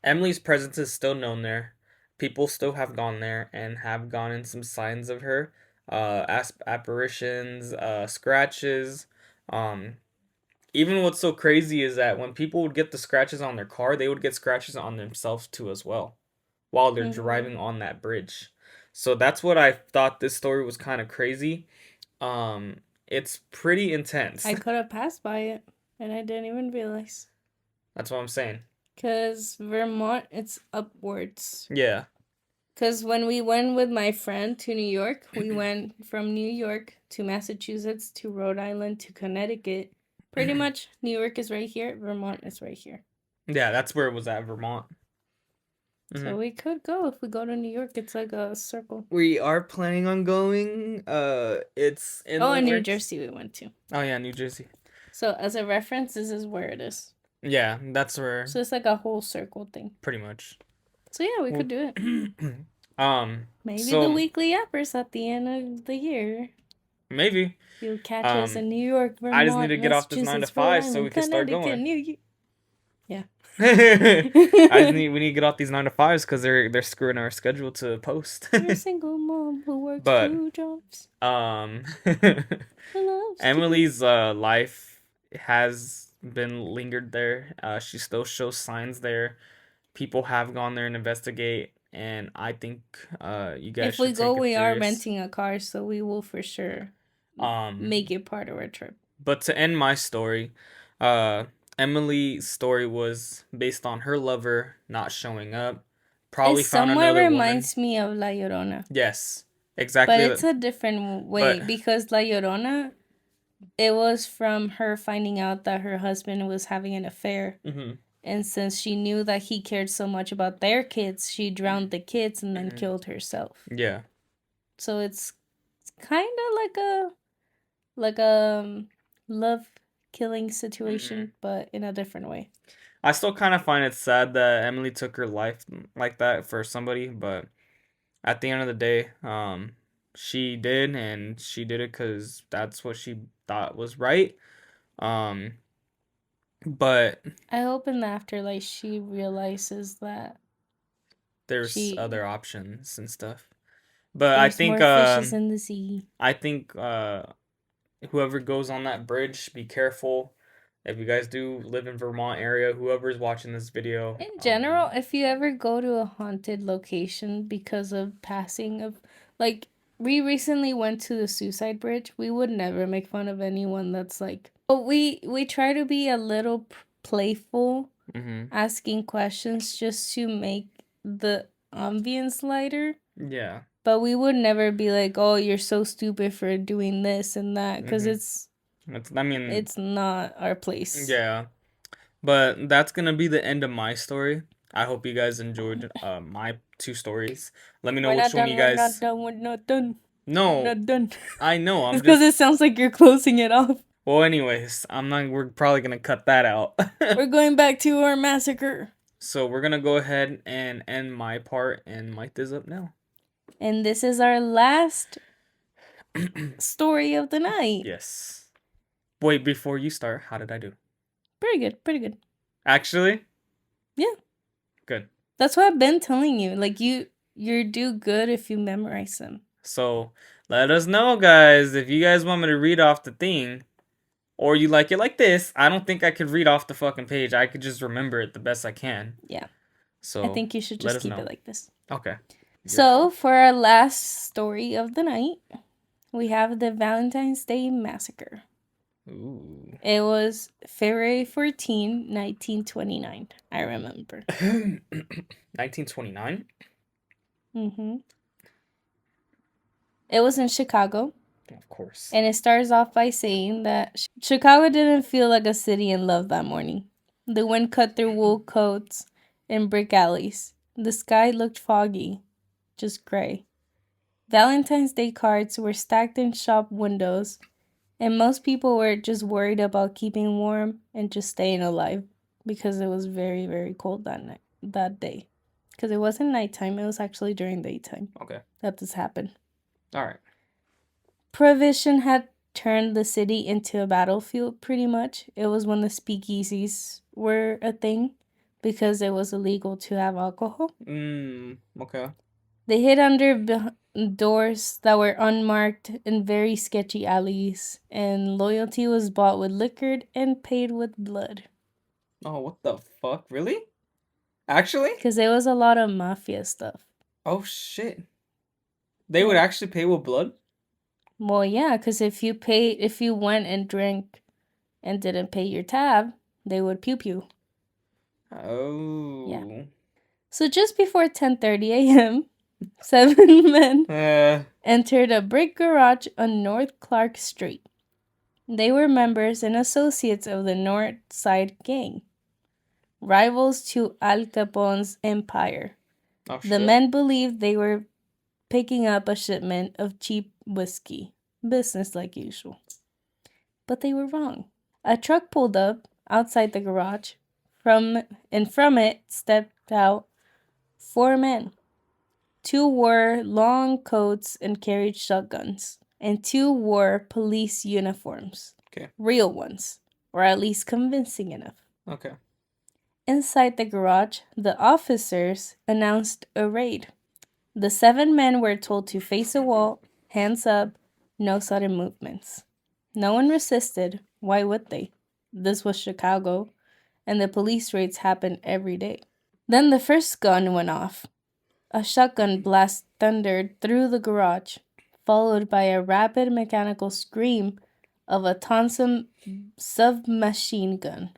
Emily's presence is still known there. People still have gone there and have gotten some signs of her. Apparitions, scratches. Even what's so crazy is that when people would get the scratches on their car, they would get scratches on themselves too as well while they're driving on that bridge. So that's what I thought this story was kind of crazy. It's pretty intense. I could have passed by it and I didn't even realize. That's what I'm saying. Because Vermont, it's upwards. Yeah. Because when we went with my friend to New York, we went from New York to Massachusetts to Rhode Island to Connecticut. Pretty much, New York is right here, Vermont is right here. Yeah, that's where it was at, Vermont. So we could go if we go to New York. It's like a circle. We are planning on going. It's in in New Jersey we went to. Oh yeah, New Jersey. So as a reference, this is where it is. Yeah, that's where. So it's like a whole circle thing. Pretty much. So yeah, we could do it. Maybe so, the weekly yappers at the end of the year. Maybe. You'll catch us in New York, Vermont, I just need to get off this 9 to 5 so we can start going. Yeah. We need to get off these 9 to 5s because they're screwing our schedule to post. You're a single mom who works 2 jobs. Emily's life has been lingered there. She still shows signs there. People have gone there and investigate, and I think you guys if we go, we serious. are renting a car, so we will for sure make it part of our trip. But to end my story, Emily's story was based on her lover not showing up. Probably found another woman. It somewhat reminds me of La Llorona. Yes, exactly. But it's a different way because La Llorona, it was from her finding out that her husband was having an affair. And since she knew that he cared so much about their kids, she drowned the kids and then killed herself. Yeah. So it's kind of like a love killing situation, but in a different way. I still kind of find it sad that Emily took her life like that for somebody, but at the end of the day, she did, and she did it because that's what she thought was right. But I hope in the afterlife she realizes that there's other options and stuff. But I think more fishes in the sea. I think whoever goes on that bridge, be careful. If you guys do live in Vermont area, whoever's watching this video. In general, if you ever go to a haunted location because of passing of, like, we recently went to the Suicide Bridge. We would never make fun of anyone that's like, but we try to be a little playful, asking questions just to make the ambience lighter. Yeah. But we would never be like, oh, you're so stupid for doing this and that, because it's not our place. Yeah. But that's going to be the end of my story. I hope you guys enjoyed my 2 stories. Let me know We're which not one done. you We're not guys. done. We're not done. We're No, not done. I know. It's I'm because just. it sounds like you're closing it off. Well, anyways, I'm not. We're probably gonna cut that out. We're going back to our massacre. So we're gonna go ahead and end my part and mic this up now. And this is our last story of the night. Yes. Wait, before you start, how did I do? Pretty good. Pretty good. Actually? Yeah. Good. That's what I've been telling you. Like you do good if you memorize them. So let us know, guys, if you guys want me to read off the thing, or you like it like this. I don't think I could read off the fucking page. I could just remember it the best I can. Yeah. So I think you should let just us keep know. it like this. Okay. So for our last story of the night, we have the Valentine's Day Massacre. Ooh. It was February 14, 1929. I remember. 1929? Mm-hmm. It was in Chicago. Of course. And it starts off by saying that Chicago didn't feel like a city in love that morning. The wind cut through wool coats and brick alleys. The sky looked foggy, just gray. Valentine's Day cards were stacked in shop windows, and most people were just worried about keeping warm and just staying alive because it was very, very cold that day. Because it wasn't nighttime, it was actually during daytime. Okay. That this happened. All right. Prohibition had turned the city into a battlefield pretty much. It was when the speakeasies were a thing because it was illegal to have alcohol. Okay. They hid under doors that were unmarked in very sketchy alleys, and loyalty was bought with liquor and paid with blood. Oh, what the fuck? Really? Actually? Because there was a lot of mafia stuff. Oh, shit. They would actually pay with blood? Well, yeah, because if you went and drank and didn't pay your tab, they would pew pew. Oh. Yeah. So just before 10:30 a.m., 7 men entered a brick garage on North Clark Street. They were members and associates of the North Side Gang, rivals to Al Capone's empire. Oh, The shit. men believed they were picking up a shipment of cheap whiskey, business like usual. But they were wrong. A truck pulled up outside the garage, and from it stepped out 4 men. 2 wore long coats and carried shotguns, and 2 wore police uniforms. Okay. Real ones, or at least convincing enough. Okay. Inside the garage, the officers announced a raid. The 7 men were told to face a wall, hands up, no sudden movements. No one resisted. Why would they? This was Chicago, and the police raids happened every day. Then the first gun went off. A shotgun blast thundered through the garage, followed by a rapid mechanical scream of a Thompson submachine gun.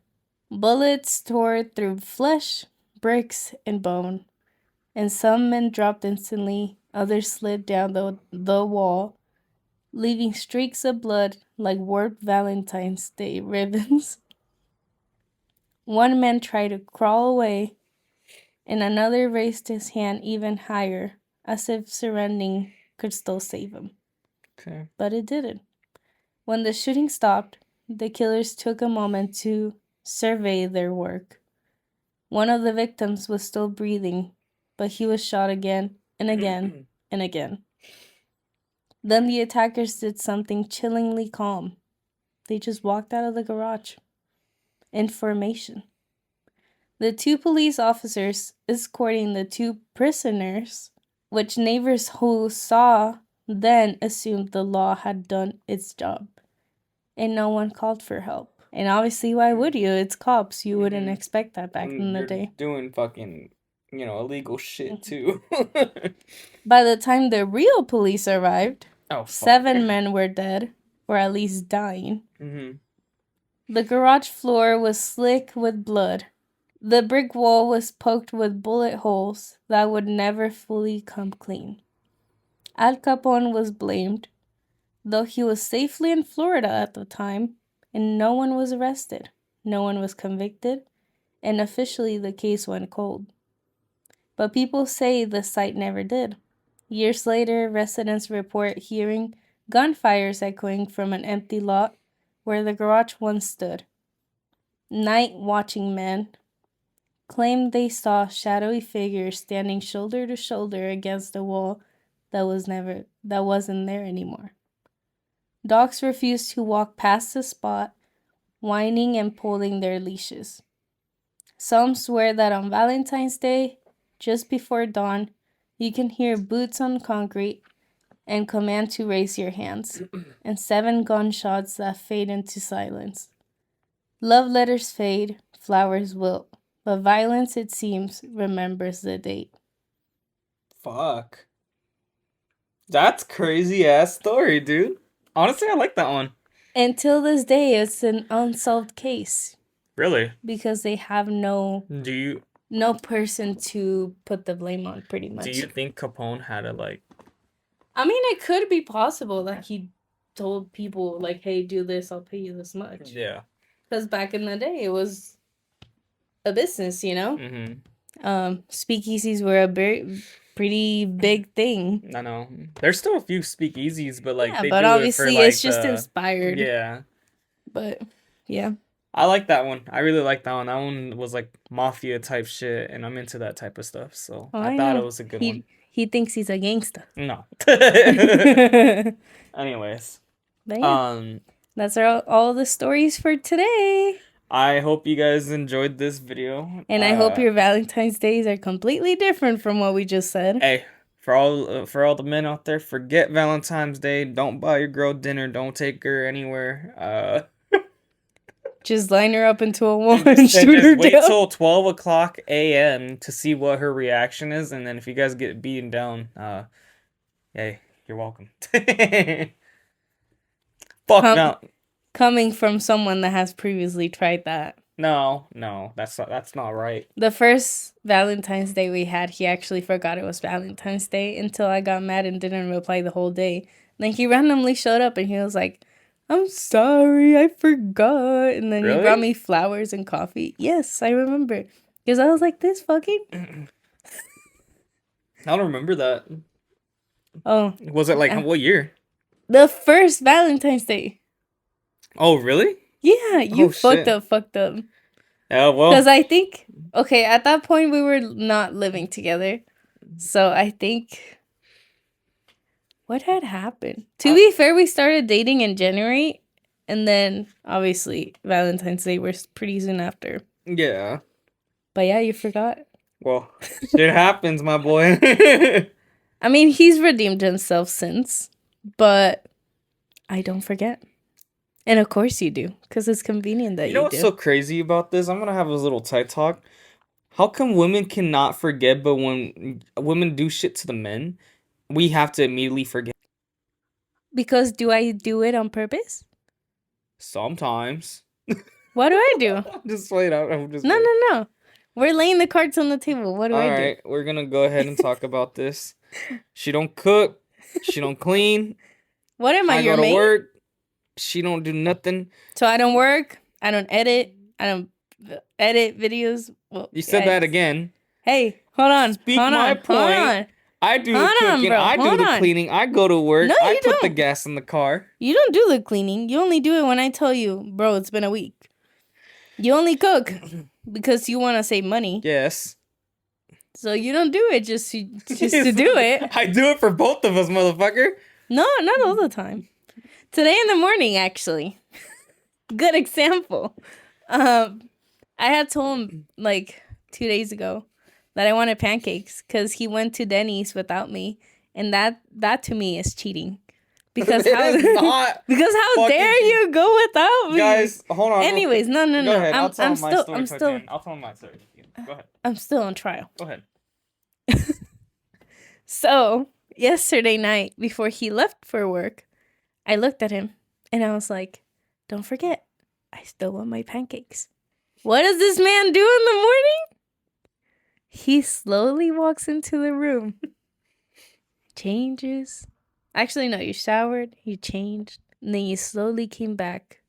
Bullets tore through flesh, bricks, and bone, and some men dropped instantly, others slid down the wall, leaving streaks of blood like warped Valentine's Day ribbons. One man tried to crawl away, and another raised his hand even higher, as if surrendering could still save him. Okay. But it didn't. When the shooting stopped, the killers took a moment to survey their work. One of the victims was still breathing, but he was shot again and again and again. Then the attackers did something chillingly calm. They just walked out of the garage in formation. The 2 police officers escorting the 2 prisoners, which neighbors who saw then assumed the law had done its job, and no one called for help. And obviously, why would you? It's cops. You wouldn't expect that back in the day. Doing fucking, illegal shit too. By the time the real police arrived, Oh, 7 men were dead, or at least dying. Mm-hmm. The garage floor was slick with blood. The brick wall was poked with bullet holes that would never fully come clean. Al Capone was blamed, though he was safely in Florida at the time, and no one was arrested. No one was convicted, and officially the case went cold. but people say the site never did. Years later, residents report hearing gunfires echoing from an empty lot where the garage once stood. Night watching men claimed they saw shadowy figures standing shoulder to shoulder against a wall that wasn't there anymore. Dogs refused to walk past the spot, whining and pulling their leashes. Some swear that on Valentine's Day, just before dawn, you can hear boots on concrete and command to raise your hands, and 7 gunshots that fade into silence. Love letters fade, flowers wilt, but violence, it seems, remembers the date. Fuck. That's crazy ass story, dude. Honestly, I like that one. Until this day, it's an unsolved case Really? because they have no Do person to put the blame on, pretty much. you think Capone had a like? I mean, it could be possible that he told people, like, hey, do this, I'll pay you this much. Yeah. Because back in the day, it was a business, you know? Mm-hmm. Speakeasies were a pretty big thing. I know. There's still a few speakeasies, but like Yeah, they but do obviously it for, like, it's just inspired. Yeah. But, yeah. I like that one. I really like that one. That one was like mafia type shit, and I'm into that type of stuff. So I thought it was a good one. He thinks he's a gangster. No. Anyways. But yeah, that's all the stories for today. I hope you guys enjoyed this video. And I hope your Valentine's Days are completely different from what we just said. Hey, for all the men out there, forget Valentine's Day. Don't buy your girl dinner. Don't take her anywhere. Just line her up into a wall and shoot her down. Wait till 12 o'clock a.m. to see what her reaction is, and then if you guys get beaten down, hey, you're welcome. Fuck no. Coming from someone that has previously tried that. No, that's not right. The first Valentine's Day we had, he actually forgot it was Valentine's Day until I got mad and didn't reply the whole day. Then he randomly showed up and he was like, I'm sorry, I forgot. And then he brought me flowers and coffee. Yes, I remember. Because I was like, this fucking... I don't remember that. Oh. Was it like, what year? The first Valentine's Day. Oh, really? Yeah, you fucked up. Oh, well. Because I think... Okay, at that point, we were not living together. So I think... What had happened? To be fair, we started dating in January, and then obviously Valentine's Day was pretty soon after. Yeah. But yeah, you forgot. Well, shit happens, my boy. I mean, he's redeemed himself since, but I don't forget. And of course you do, because it's convenient that you do. You know what's so crazy about this? I'm going to have a little TED talk. How come women cannot forget, but when women do shit to the men, we have to immediately forget? Because do I do it on purpose? Sometimes. What do I do? Just wait out. No. We're laying the cards on the table. What do I do? Alright, we're going to go ahead and talk about this. She don't cook. She don't clean. What am I, your mate? I go to work. She don't do nothing. So I don't work. I don't edit. I don't edit videos. Well, you said that again. Hey, hold on. Speak my point. I do the cooking. I do the cleaning. I go to work. No, I put the gas in the car. You don't do the cleaning. You only do it when I tell you, bro, it's been a week. You only cook because you want to save money. Yes. So you don't do it just to do it. I do it for both of us, motherfucker. No, not all the time. Today in the morning, actually. Good example. I had told him like 2 days ago that I wanted pancakes because he went to Denny's without me, and that to me is cheating. Because how dare you go without me? Guys, hold on. Anyways, no. Go ahead. I'll tell my story. Go ahead. I'm still on trial. Go ahead. So, yesterday night before he left for work, I looked at him and I was like, don't forget, I still want my pancakes. What does this man do in the morning? He slowly walks into the room, changes. Actually, no, you showered, you changed, and then you slowly came back.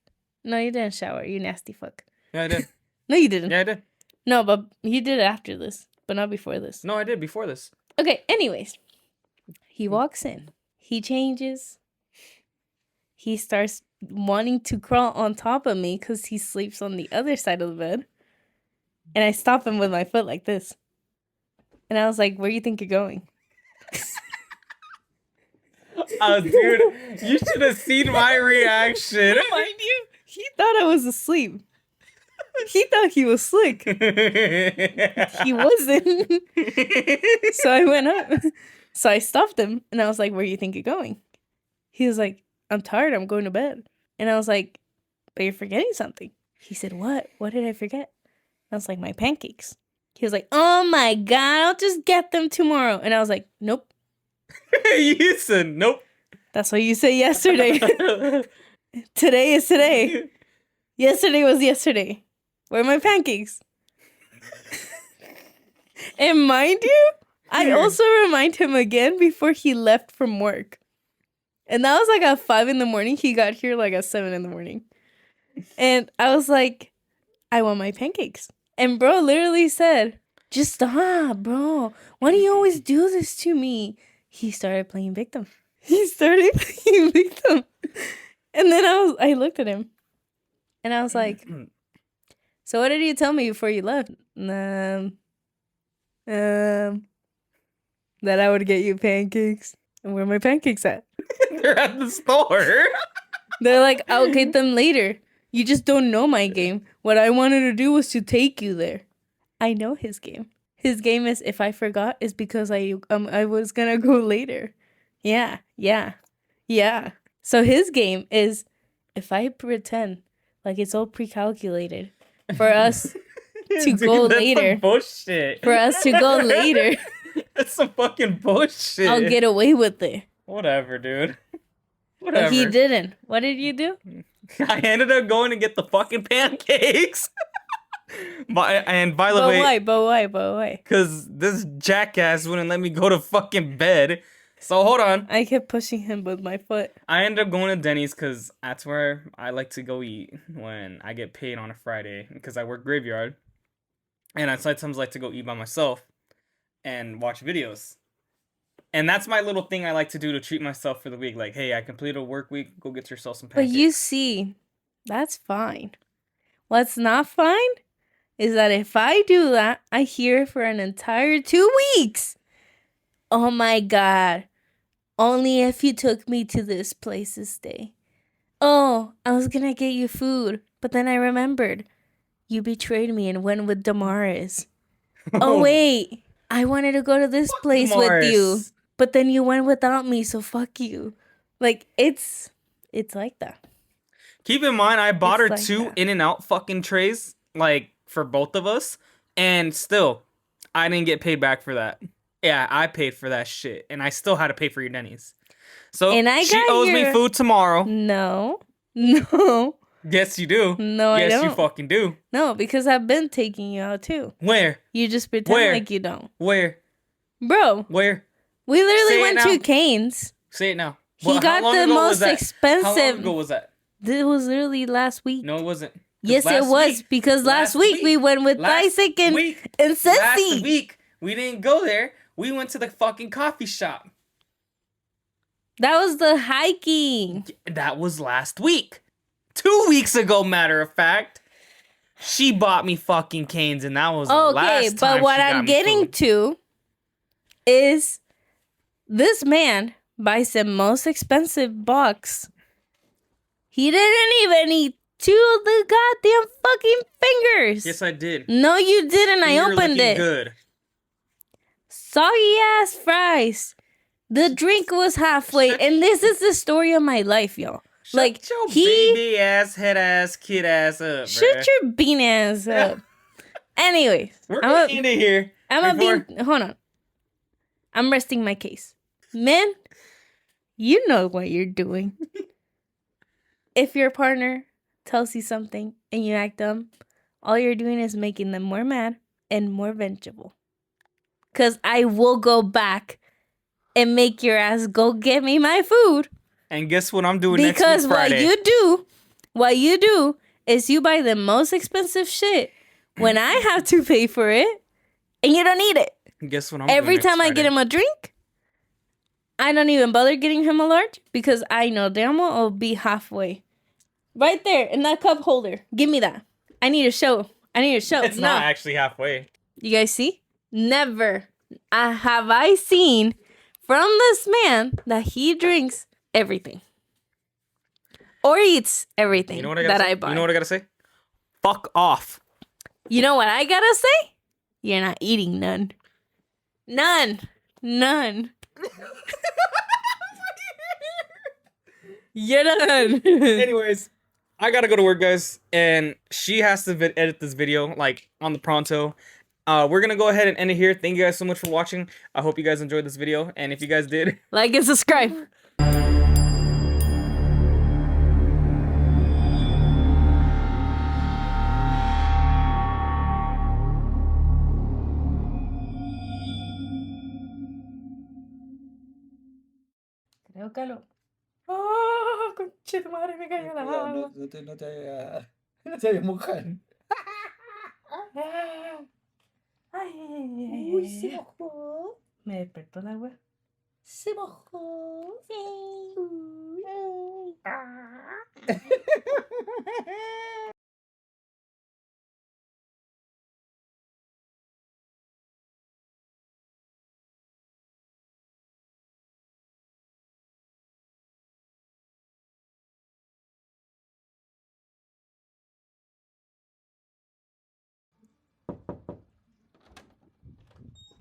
No, you didn't shower, you nasty fuck. Yeah, I did. No, you didn't. Yeah, I did. No, but you did it after this. but not before this. No, I did before this. Okay, anyways. He walks in. He changes. He starts wanting to crawl on top of me because he sleeps on the other side of the bed. And I stop him with my foot like this. And I was like, where do you think you're going? Dude, you should have seen my reaction. Mind you, he thought I was asleep. He thought he was slick. He wasn't. So I went up. So I stopped him. And I was like, where do you think you're going? He was like, I'm tired. I'm going to bed. And I was like, but you're forgetting something. He said, what? What did I forget? I was like, my pancakes. He was like, oh my God, I'll just get them tomorrow. And I was like, nope. You said nope. That's what you said yesterday. Today is today. Yesterday was yesterday. Where are my pancakes? And mind you, I also remind him again before he left from work. And that was like at 5 a.m. He got here like at 7 a.m. And I was like, I want my pancakes. And bro literally said, just stop, bro. Why do you always do this to me? He started playing victim. And then I looked at him. And I was like, so what did you tell me before you left? That I would get you pancakes. And where are my pancakes at? They're at the store. They're like, I'll get them later. You just don't know my game. What I wanted to do was to take you there. I know his game. His game is if I forgot is because I was gonna go later. Yeah. So his game is if I pretend like it's all pre-calculated for us to go later. Bullshit. For us to go later. That's some fucking bullshit. I'll get away with it. Whatever, dude. Whatever. But he didn't. What did you do? I ended up going to get the fucking pancakes. And by the way, But why? Because this jackass wouldn't let me go to fucking bed. So hold on. I kept pushing him with my foot. I ended up going to Denny's because that's where I like to go eat when I get paid on a Friday because I work graveyard. And I sometimes like to go eat by myself and watch videos. And that's my little thing I like to do to treat myself for the week. Like, hey, I completed a work week. Go get yourself some pancakes. But you see, that's fine. What's not fine is that if I do that, I hear for an entire 2 weeks. Oh my God. Only if you took me to this place to stay. Oh, I was gonna get you food. But then I remembered. You betrayed me and went with Damaris. Oh, wait. I wanted to go to this place Damaris. with you. But then you went without me, so fuck you. Like, it's like that. Keep in mind, I bought her It's like 2 that. In-N-Out fucking trays, like, for both of us. And still, I didn't get paid back for that. Yeah, I paid for that shit. And I still had to pay for your Denny's. So, And I she got owes me food tomorrow. No. Yes, you do. No, I yes, don't. you fucking do. No, because I've been taking you out too. Where? You just pretend Where? like you don't. Where? Bro, Where? we literally Say it went now. to Cane's. Say it now. He How got long the ago was most that? expensive. How long ago was that? This was literally last week. No, it wasn't. 'Cause Yes, it last was. week- Because last week we went with Isaac and Last Ceci. week, we didn't go there. We went to the fucking coffee shop. That was the hiking. That was last week. 2 weeks ago, matter of fact. She bought me fucking canes, and that was the Okay, last time but what she got I'm me getting food. to is this man buys the most expensive box. He didn't even eat 2 of the goddamn fucking fingers. Yes, I did. No, you didn't. I You're opened looking it. Good. Soggy ass fries. The drink was halfway, and this is the story of my life, y'all. Shut Like, your he baby ass, head ass, kid ass up, shut bruh. your bean ass up. Anyways, We're I'm getting into here. hold on. I'm resting my case. Men, you know what you're doing. If your partner tells you something and you act dumb, all you're doing is making them more mad and more vengeful. Because I will go back and make your ass go get me my food. And guess what I'm doing next Because week Friday? what you do is you buy the most expensive shit. When I have to pay for it, And you don't need it. Guess what I'm Every doing next time I get Friday? him a drink, I don't even bother getting him a large because I know damn well it'll be halfway. Right there in that cup holder. Give me that. I need a show. It's not actually halfway. You guys see? Never have I seen from this man that he drinks everything. Or eats everything You know what I gotta that say? I buy. You know what I gotta say? Fuck off. You know what I gotta say? You're not eating none. None. You're done. Anyways, I gotta go to work, guys, and she has to edit this video like on the pronto. We're gonna go ahead and end it here. Thank you guys so much for watching. I hope you guys enjoyed this video, and if you guys did, Like and subscribe. Creo que lo... ¡Oh, conche tu madre! Me cayó la mano. No te vayas a mojar. Ay, Uy, se mojó. me despertó la wea. Se mojó.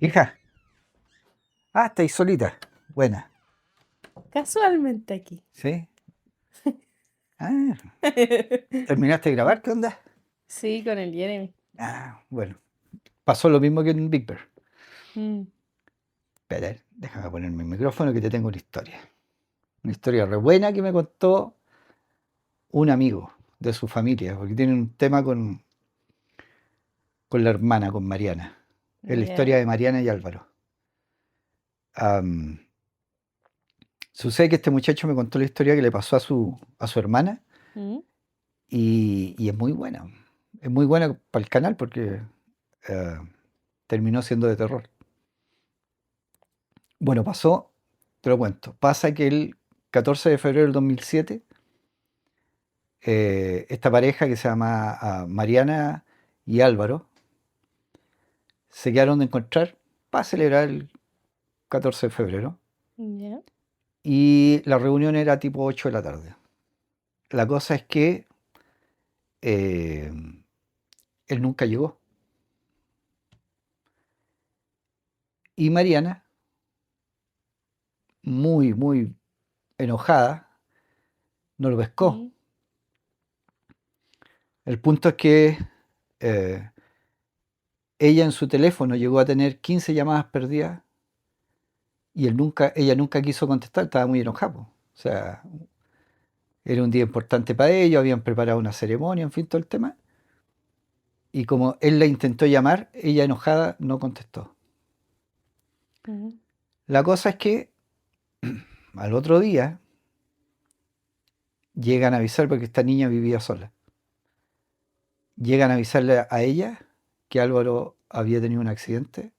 Hija. Ah, estáis solita. Buena. Casualmente aquí. ¿Sí? Ah, ¿terminaste de grabar? ¿Qué onda? Sí, con el Jeremy. Ah, bueno. Pasó lo mismo que en Big Bear. Mm. Espera, déjame ponerme el micrófono que te tengo una historia. Una historia re buena que me contó un amigo de su familia, porque tiene un tema con la hermana, con Mariana. Es la Ya. historia de Mariana y Álvaro. Sucede que este muchacho me contó la historia que le pasó a su hermana Mm. y es muy buena. Es muy buena para el canal porque terminó siendo de terror. Bueno, pasó, te lo cuento, pasa que el 14 de febrero del 2007, esta pareja que se llama Mariana y Álvaro se quedaron de encontrar para celebrar el 14 de febrero. Ya. Y la reunión era tipo 8 de la tarde. La cosa es que él nunca llegó. Y Mariana, muy, muy enojada, no lo pescó. Mm. El punto es que ella en su teléfono llegó a tener 15 llamadas perdidas y ella nunca quiso contestar, estaba muy enojada. O sea, era un día importante para ellos, habían preparado una ceremonia, en fin, todo el tema. Y como él la intentó llamar, ella enojada no contestó. Mm. La cosa es que al otro día llegan a avisar porque esta niña vivía sola. Llegan a avisarle a ella que Álvaro había tenido un accidente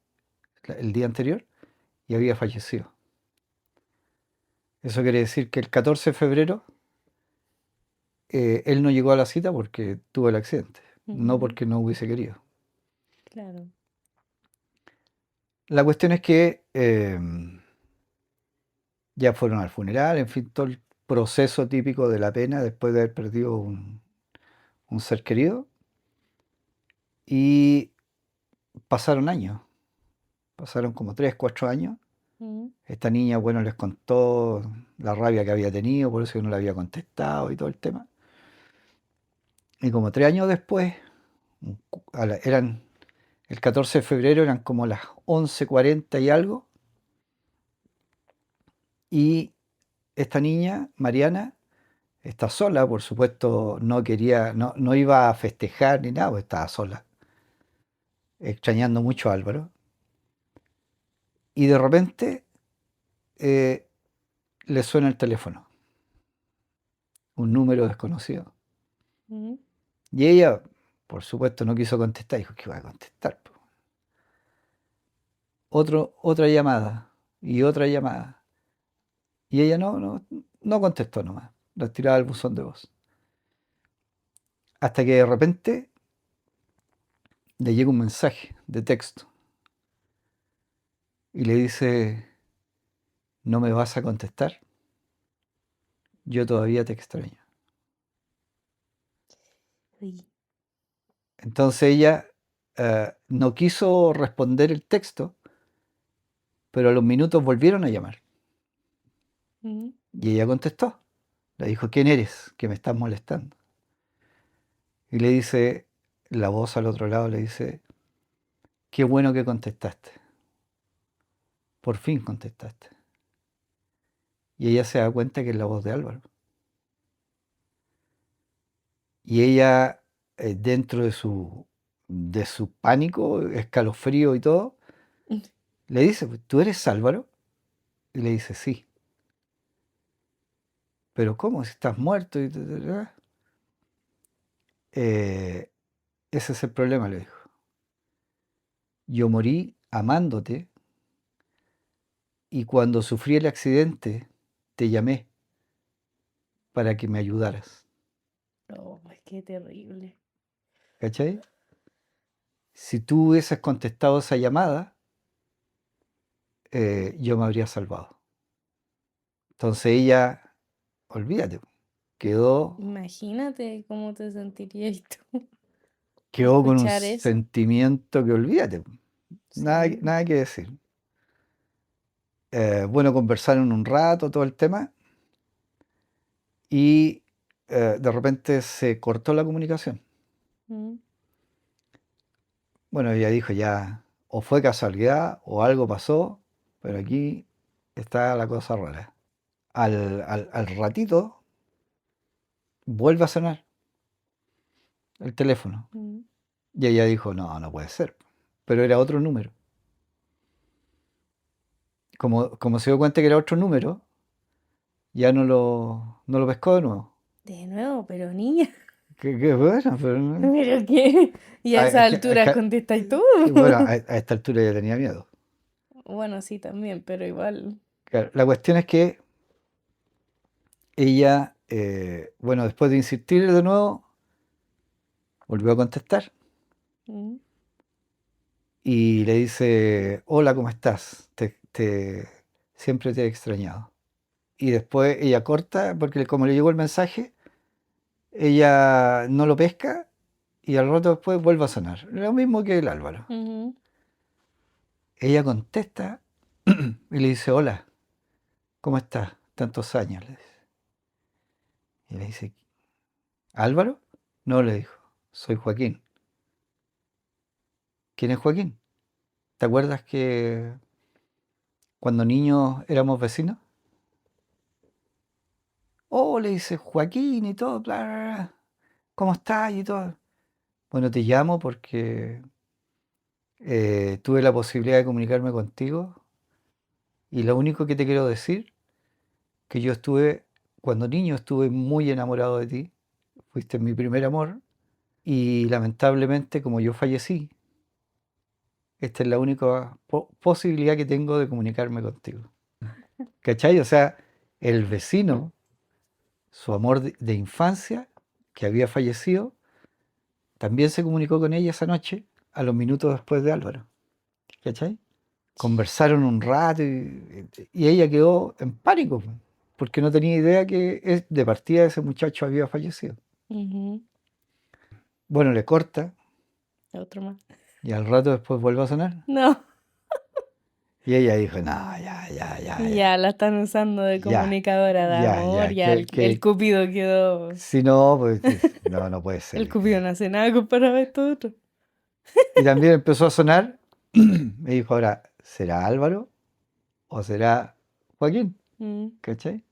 el día anterior y había fallecido. Eso quiere decir que el 14 de febrero él no llegó a la cita porque tuvo el accidente, no porque no hubiese querido. Claro. La cuestión es que ya fueron al funeral, en fin, todo el proceso típico de la pena después de haber perdido un ser querido. Y pasaron años, pasaron como 3, 4 años. Mm. Esta niña, bueno, les contó la rabia que había tenido, por eso que no le había contestado y todo el tema. Y como 3 años después, eran el 14 de febrero, eran como las 11:40 y algo. Y esta niña, Mariana, está sola, por supuesto, no quería, no iba a festejar ni nada, pues estaba sola, extrañando mucho a Álvaro. Y de repente le suena el teléfono, un número desconocido. Mm. Y ella, por supuesto, no quiso contestar. Dijo, ¿qué va a contestar, po? otra llamada y otra llamada. Y ella no contestó nomás. La tiraba al buzón de voz. Hasta que de repente le llega un mensaje de texto y le dice, ¿no me vas a contestar? Yo todavía te extraño. Uy. Entonces ella no quiso responder el texto, pero a los minutos volvieron a llamar. Mm. Y ella contestó. Le dijo, ¿quién eres? Que me estás molestando. Y le dice, la voz al otro lado le dice, qué bueno que contestaste. Por fin contestaste. Y ella se da cuenta que es la voz de Álvaro. Y ella, dentro de su pánico, escalofrío y todo, le dice, "Pues, ¿tú eres Álvaro?" Y le dice, sí. ¿Pero cómo? Si estás muerto. Ese es el problema, le dijo. Yo morí amándote y cuando sufrí el accidente te llamé para que me ayudaras. Oh, qué terrible. ¿Cachai? Si tú hubieses contestado esa llamada, yo me habría salvado. Entonces ella, olvídate, quedó, Imagínate cómo te sentirías tú quedó con un escuchar eso. sentimiento que olvídate. Nada, Sí. nada que decir. Bueno, conversaron un rato todo el tema y de repente se cortó la comunicación. Mm. Bueno, ella dijo ya, o fue casualidad o algo pasó, pero aquí está la cosa rara. Al ratito vuelve a sonar el teléfono Mm. y ella dijo, no puede ser, pero era otro número. Como se dio cuenta que era otro número, ya no lo pescó de nuevo. De nuevo, pero niña. Que bueno, pero ¿Pero qué? Y a esa altura contestáis tú. bueno, a esta altura ya tenía miedo. Bueno, sí, también, pero igual. Claro, la cuestión es que ella, bueno, después de insistir de nuevo, volvió a contestar Mm. y le dice, hola, ¿cómo estás? Siempre te he extrañado. Y después ella corta, porque como le llegó el mensaje, ella no lo pesca y al rato después vuelve a sonar. Lo mismo que el Álvaro. Ujú. Ella contesta y le dice, hola, ¿cómo estás? Tantos años, le dice. Y le dice, ¿Álvaro? No, le dijo, soy Joaquín. ¿Quién es Joaquín? ¿Te acuerdas que cuando niños éramos vecinos? Oh, le dice Joaquín y todo, bla, bla, bla. ¿Cómo estás? Y todo. Bueno, te llamo porque tuve la posibilidad de comunicarme contigo y lo único que te quiero decir, que yo cuando niño estuve muy enamorado de ti, fuiste mi primer amor y lamentablemente como yo fallecí, esta es la única posibilidad que tengo de comunicarme contigo. ¿Cachai? O sea, el vecino, su amor de infancia, que había fallecido, también se comunicó con ella esa noche, a los minutos después de Álvaro. ¿Cachai? Conversaron un rato y ella quedó en pánico, po, porque no tenía idea que de partida ese muchacho había fallecido. Ujú. Bueno, le corta Otro más. y al rato después vuelve a sonar. No. Y ella dijo, no, Ya la están usando de ya, comunicadora de amor, ya el Cupido quedó. si no, pues no puede El ser. Cupido no hace nada comparado a esto otro. Y también empezó a sonar, me dijo, ahora, ¿será Álvaro o será Joaquín? Mm. ¿Cachai?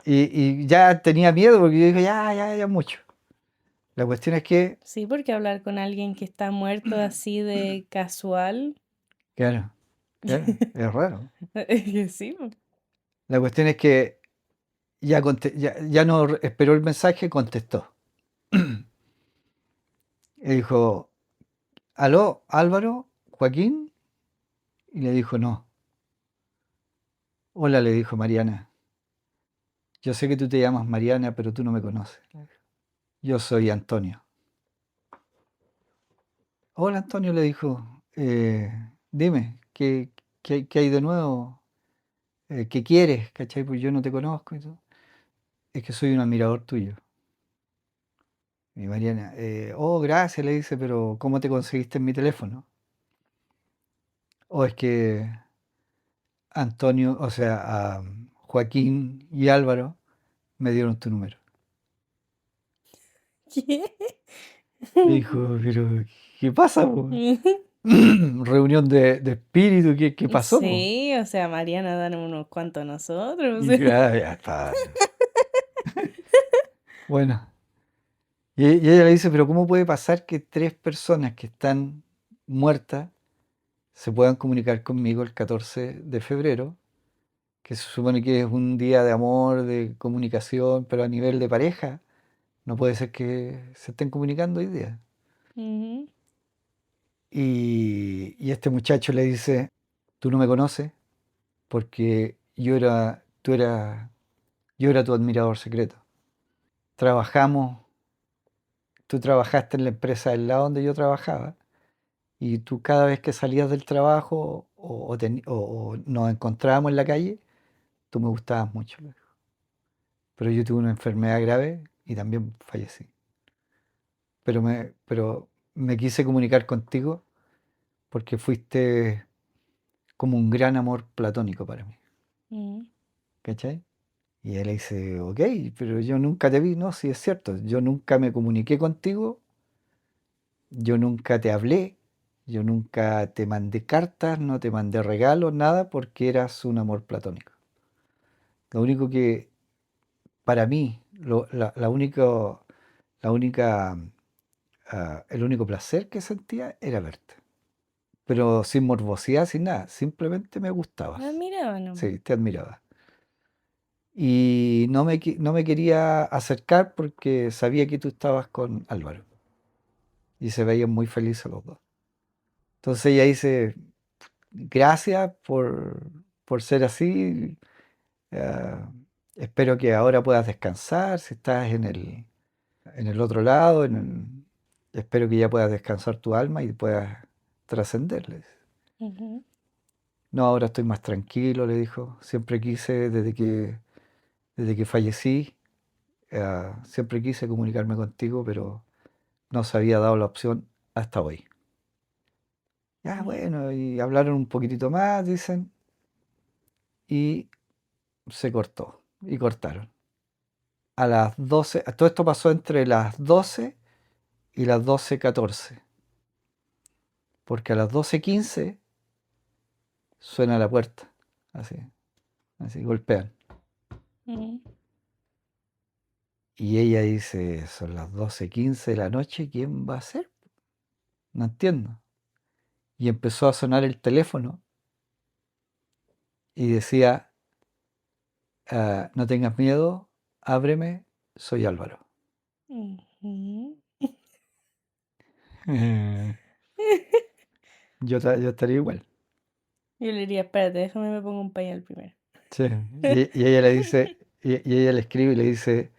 Y ya tenía miedo porque yo dije, ya mucho. La cuestión es que, Sí, porque hablar con alguien que está muerto así de casual. claro, es raro. Es que sí, po. La cuestión es que ya no esperó el mensaje, contestó. Y dijo, aló, Álvaro, Joaquín. Y le dijo, no. Hola, le dijo Mariana. Yo sé que tú te llamas Mariana, pero tú no me conoces. Yo soy Antonio. Hola, Antonio, le dijo. Dime, ¿qué hay de nuevo? ¿Qué quieres? ¿Cachai? Pues yo no te conozco y todo. Es que soy un admirador tuyo. Y Mariana, oh, gracias, le dice, pero ¿cómo te conseguiste en mi teléfono? O es que Antonio, o sea, Joaquín y Álvaro me dieron tu número. ¿Qué? Le dijo, pero ¿qué pasa, po? Reunión de espíritu, ¿qué pasó, po? Sí, o sea, Mariana dan unos cuantos a nosotros. Y ya está. Bueno, y ella le dice, pero ¿cómo puede pasar que tres personas que están muertas se puedan comunicar conmigo el 14 de febrero, que se supone que es un día de amor, de comunicación, pero a nivel de pareja? No puede ser que se estén comunicando hoy día. Ujú. Y este muchacho le dice, tú no me conoces porque yo era tu admirador secreto. Trabajamos, tú trabajaste en la empresa del lado donde yo trabajaba y tú cada vez que salías del trabajo o nos encontrábamos en la calle, tú me gustabas mucho. Le dijo. Pero yo tuve una enfermedad grave y también fallecí. Pero me quise comunicar contigo porque fuiste como un gran amor platónico para mí. Mm, ¿Cachai? Y él le dice, ok, pero yo nunca te vi, no, sí es cierto, yo nunca me comuniqué contigo, yo nunca te hablé, yo nunca te mandé cartas, no te mandé regalos, nada, porque eras un amor platónico. Lo único que, para mí, la única, el único placer que sentía era verte. Pero sin morbosidad, sin nada, simplemente me ah, gustabas. mira, nomás. Sí, te admiraba. Y no me quería acercar porque sabía que tú estabas con Álvaro y se veían muy felices los dos. Entonces ella dice, gracias por ser así, eh, espero que ahora puedas descansar, si estás en el otro lado, espero que ya puedas descansar tu alma y puedas trascenderles. Ujú, No, ahora estoy más tranquilo, le dijo, siempre quise, desde que fallecí, siempre quise comunicarme contigo, pero no se había dado la opción hasta hoy. Ya, ujú, bueno, y hablaron un poquitito más, dicen, y se cortó, y cortaron. A las 12, todo esto pasó entre las 12 y las 12:14, porque a las 12:15 suena la puerta, así, así, golpean. ujú, Y ella dice, son las 12:15 de la noche, ¿quién va a ser? No entiendo. Y empezó a sonar el teléfono y decía, no tengas miedo, ábreme, soy Álvaro. ujú. Yo estaría igual. Yo le diría, espérate, déjame me pongo un pañal primero. Sí. Y ella le dice, y ella le escribe y le dice,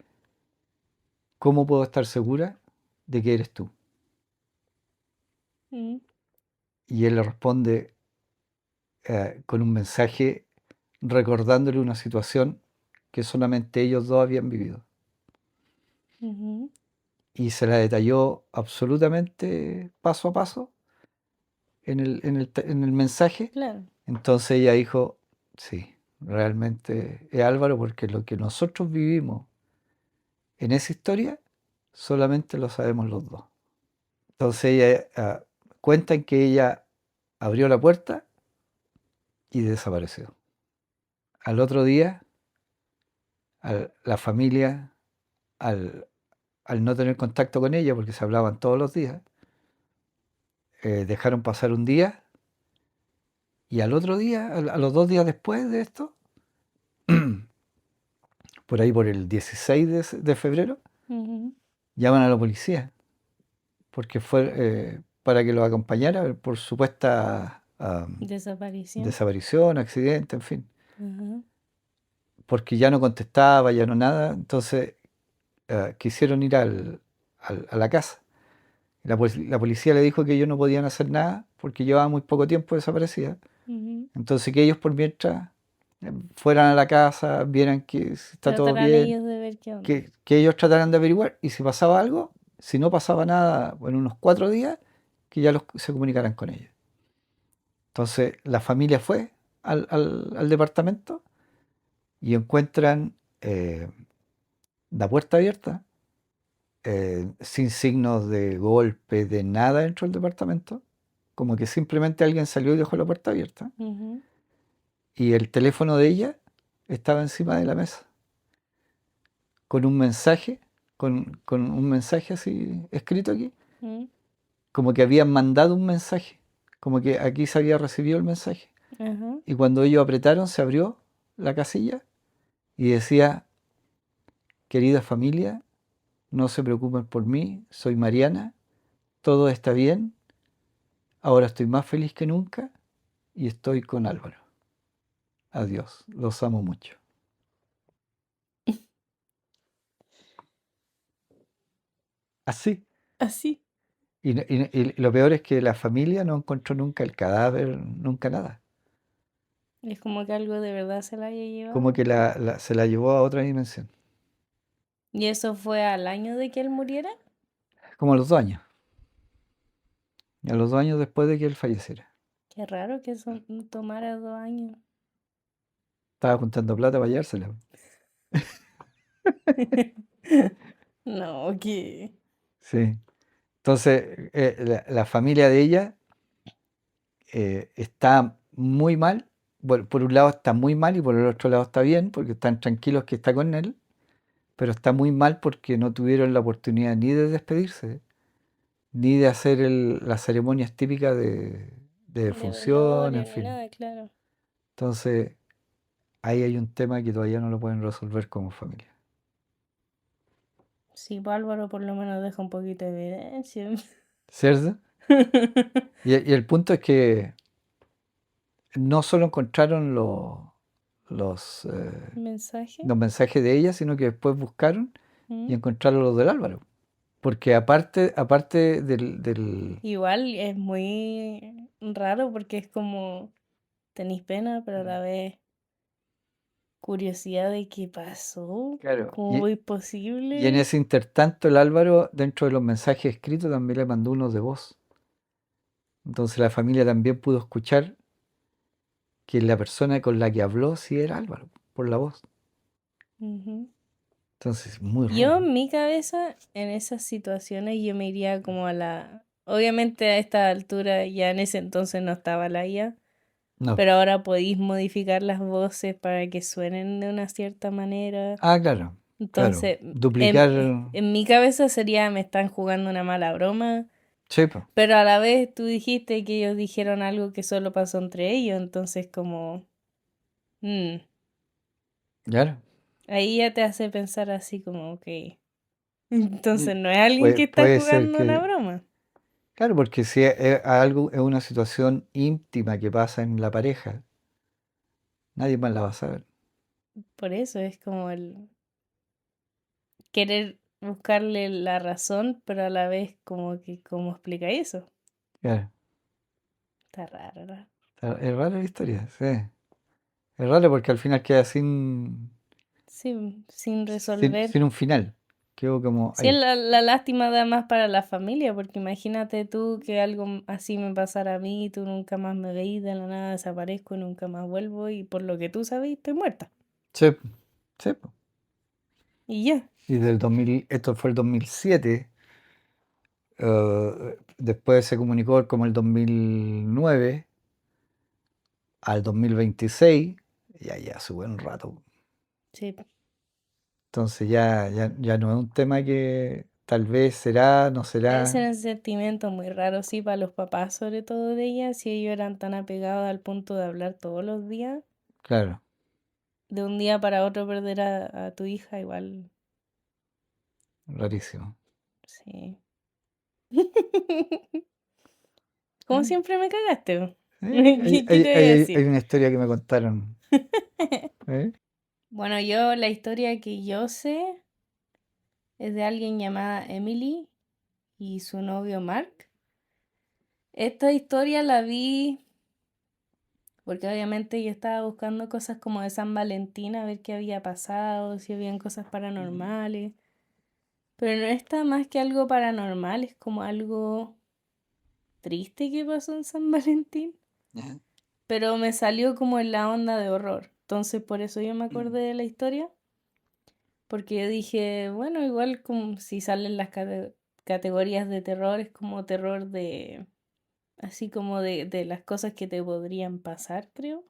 ¿cómo puedo estar segura de que eres tú? Mm, Y él le responde con un mensaje recordándole una situación que solamente ellos dos habían vivido. ujú, Y se la detalló absolutamente paso a paso en el mensaje. claro. Entonces ella dijo, sí, realmente es Álvaro porque lo que nosotros vivimos en esa historia solamente lo sabemos los dos. Entonces ella cuentan que ella abrió la puerta y desapareció. Al otro día, la familia, al, al no tener contacto con ella, porque se hablaban todos los días, dejaron pasar un día y al otro día, a los 2 días después de esto, por ahí por el 16 de febrero, Ujú, llaman a la policía porque fue para que los acompañara por supuesta Desaparición. desaparición, accidente, en fin, Ajá. porque ya no contestaba, ya no nada, entonces quisieron ir a la casa. La policía le dijo que ellos no podían hacer nada porque llevaba muy poco tiempo desaparecida. Ujú. Entonces que ellos por mientras fueran a la casa, vieran que si está todo Tratarán bien, ellos de ver qué onda. que ellos trataran de averiguar y si pasaba algo, si no pasaba nada en unos 4 días, que ya se comunicaran con ellos. Entonces la familia fue al departamento y encuentran la puerta abierta, sin signos de golpe, de nada dentro del departamento, como que simplemente alguien salió y dejó la puerta abierta. Ujú. Y el teléfono de ella estaba encima de la mesa, con un mensaje, con un mensaje así escrito aquí, Mm. como que habían mandado un mensaje, como que aquí se había recibido el mensaje. Ajá. Y cuando ellos apretaron, se abrió la casilla y decía, querida familia, no se preocupen por mí, soy Mariana, todo está bien, ahora estoy más feliz que nunca y estoy con Álvaro. Adiós, los amo mucho. Así. Así. Y lo peor es que la familia no encontró nunca el cadáver, nunca nada. Es como que algo de verdad se la haya Como llevado. que se la llevó a otra dimensión. ¿Y eso fue al año de que él muriera? Como a los 2 años. A los 2 años después de que él falleciera. Qué raro que eso tomara 2 años. Estaba juntando plata para llevársela. No, ¿qué? Sí. Entonces, la familia de ella está muy mal. Bueno, por un lado está muy mal y por el otro lado está bien, porque están tranquilos que está con él, pero está muy mal porque no tuvieron la oportunidad ni de despedirse, ni de hacer las ceremonias típicas de De defunción, en velorio ni fin. nada, claro. Entonces, ahí hay un tema que todavía no lo pueden resolver como familia. Sí, pues Álvaro por lo menos deja un poquito de evidencia. ¿Cierto? Y el punto es que no solo encontraron los, eh, ¿Mensaje? los mensajes de ella, sino que después buscaron y ¿Mm? encontraron los del Álvaro. Porque aparte del. Igual es muy raro porque es como tenéis pena, pero a la vez curiosidad de qué pasó, Claro. cómo Y es en posible. ese intertanto el Álvaro, dentro de los mensajes escritos, también le mandó unos de voz. Entonces la familia también pudo escuchar que la persona con la que habló sí era Álvaro, por la voz. Ujú. Entonces, muy Yo raro. en mi cabeza, en esas situaciones, yo me iría como a la... Obviamente a esta altura ya en ese entonces no estaba la IA, No. pero ahora podéis modificar las voces para que suenen de una cierta manera. Ah, claro, claro. Entonces, Duplicar. en mi cabeza sería me están jugando una mala broma, Sí, po, pero a la vez tú dijiste que ellos dijeron algo que solo pasó entre ellos, entonces como... mm, claro. ahí ya te hace pensar así como, ok, Y entonces no es alguien que está puede ser jugando una que. broma. Claro, porque si es algo, es una situación íntima que pasa en la pareja, nadie más la va a saber. Por eso es como el querer buscarle la razón, pero a la vez como que, ¿cómo explica eso? Claro. Está raro, ¿no? Es rara la historia, sí. Es raro porque al final queda Sí, sin sin resolver. un final. Quedó como Sí, ahí. la lástima da más para la familia, porque imagínate tú que algo así me pasara a mí, tú nunca más me veís, de la nada desaparezco, nunca más vuelvo, y por lo que tú sabes, estoy muerta. Sí, sí, po. Y ya. Y esto fue el 2007. Después se comunicó como el 2009 al 2026. Ya hace buen rato. Sí. Entonces ya no es un tema que tal vez será, no Debe será. ser un sentimiento muy raro, sí, para los papás, sobre todo de ella, si ellos eran tan apegados al punto de hablar todos los días, Claro, de un día para otro perder a tu hija, igual, rarísimo. sí. Como siempre me cagaste. Po. ¿Qué te voy a Hay decir? una historia que me contaron. ¿Eh? Bueno, la historia que yo sé es de alguien llamada Emily y su novio Mark. Esta historia la vi porque obviamente yo estaba buscando cosas como de San Valentín, a ver qué había pasado, si habían cosas Ujú. paranormales. Pero no está más que algo paranormal, es como algo triste que pasó en San Valentín. Ya. Pero me salió como en la onda de horror. Entonces por eso yo me Mm. acordé de la historia. Porque yo dije, bueno, igual como si salen las categorías de terror, es como terror de, así como de las cosas que te podrían pasar, creo.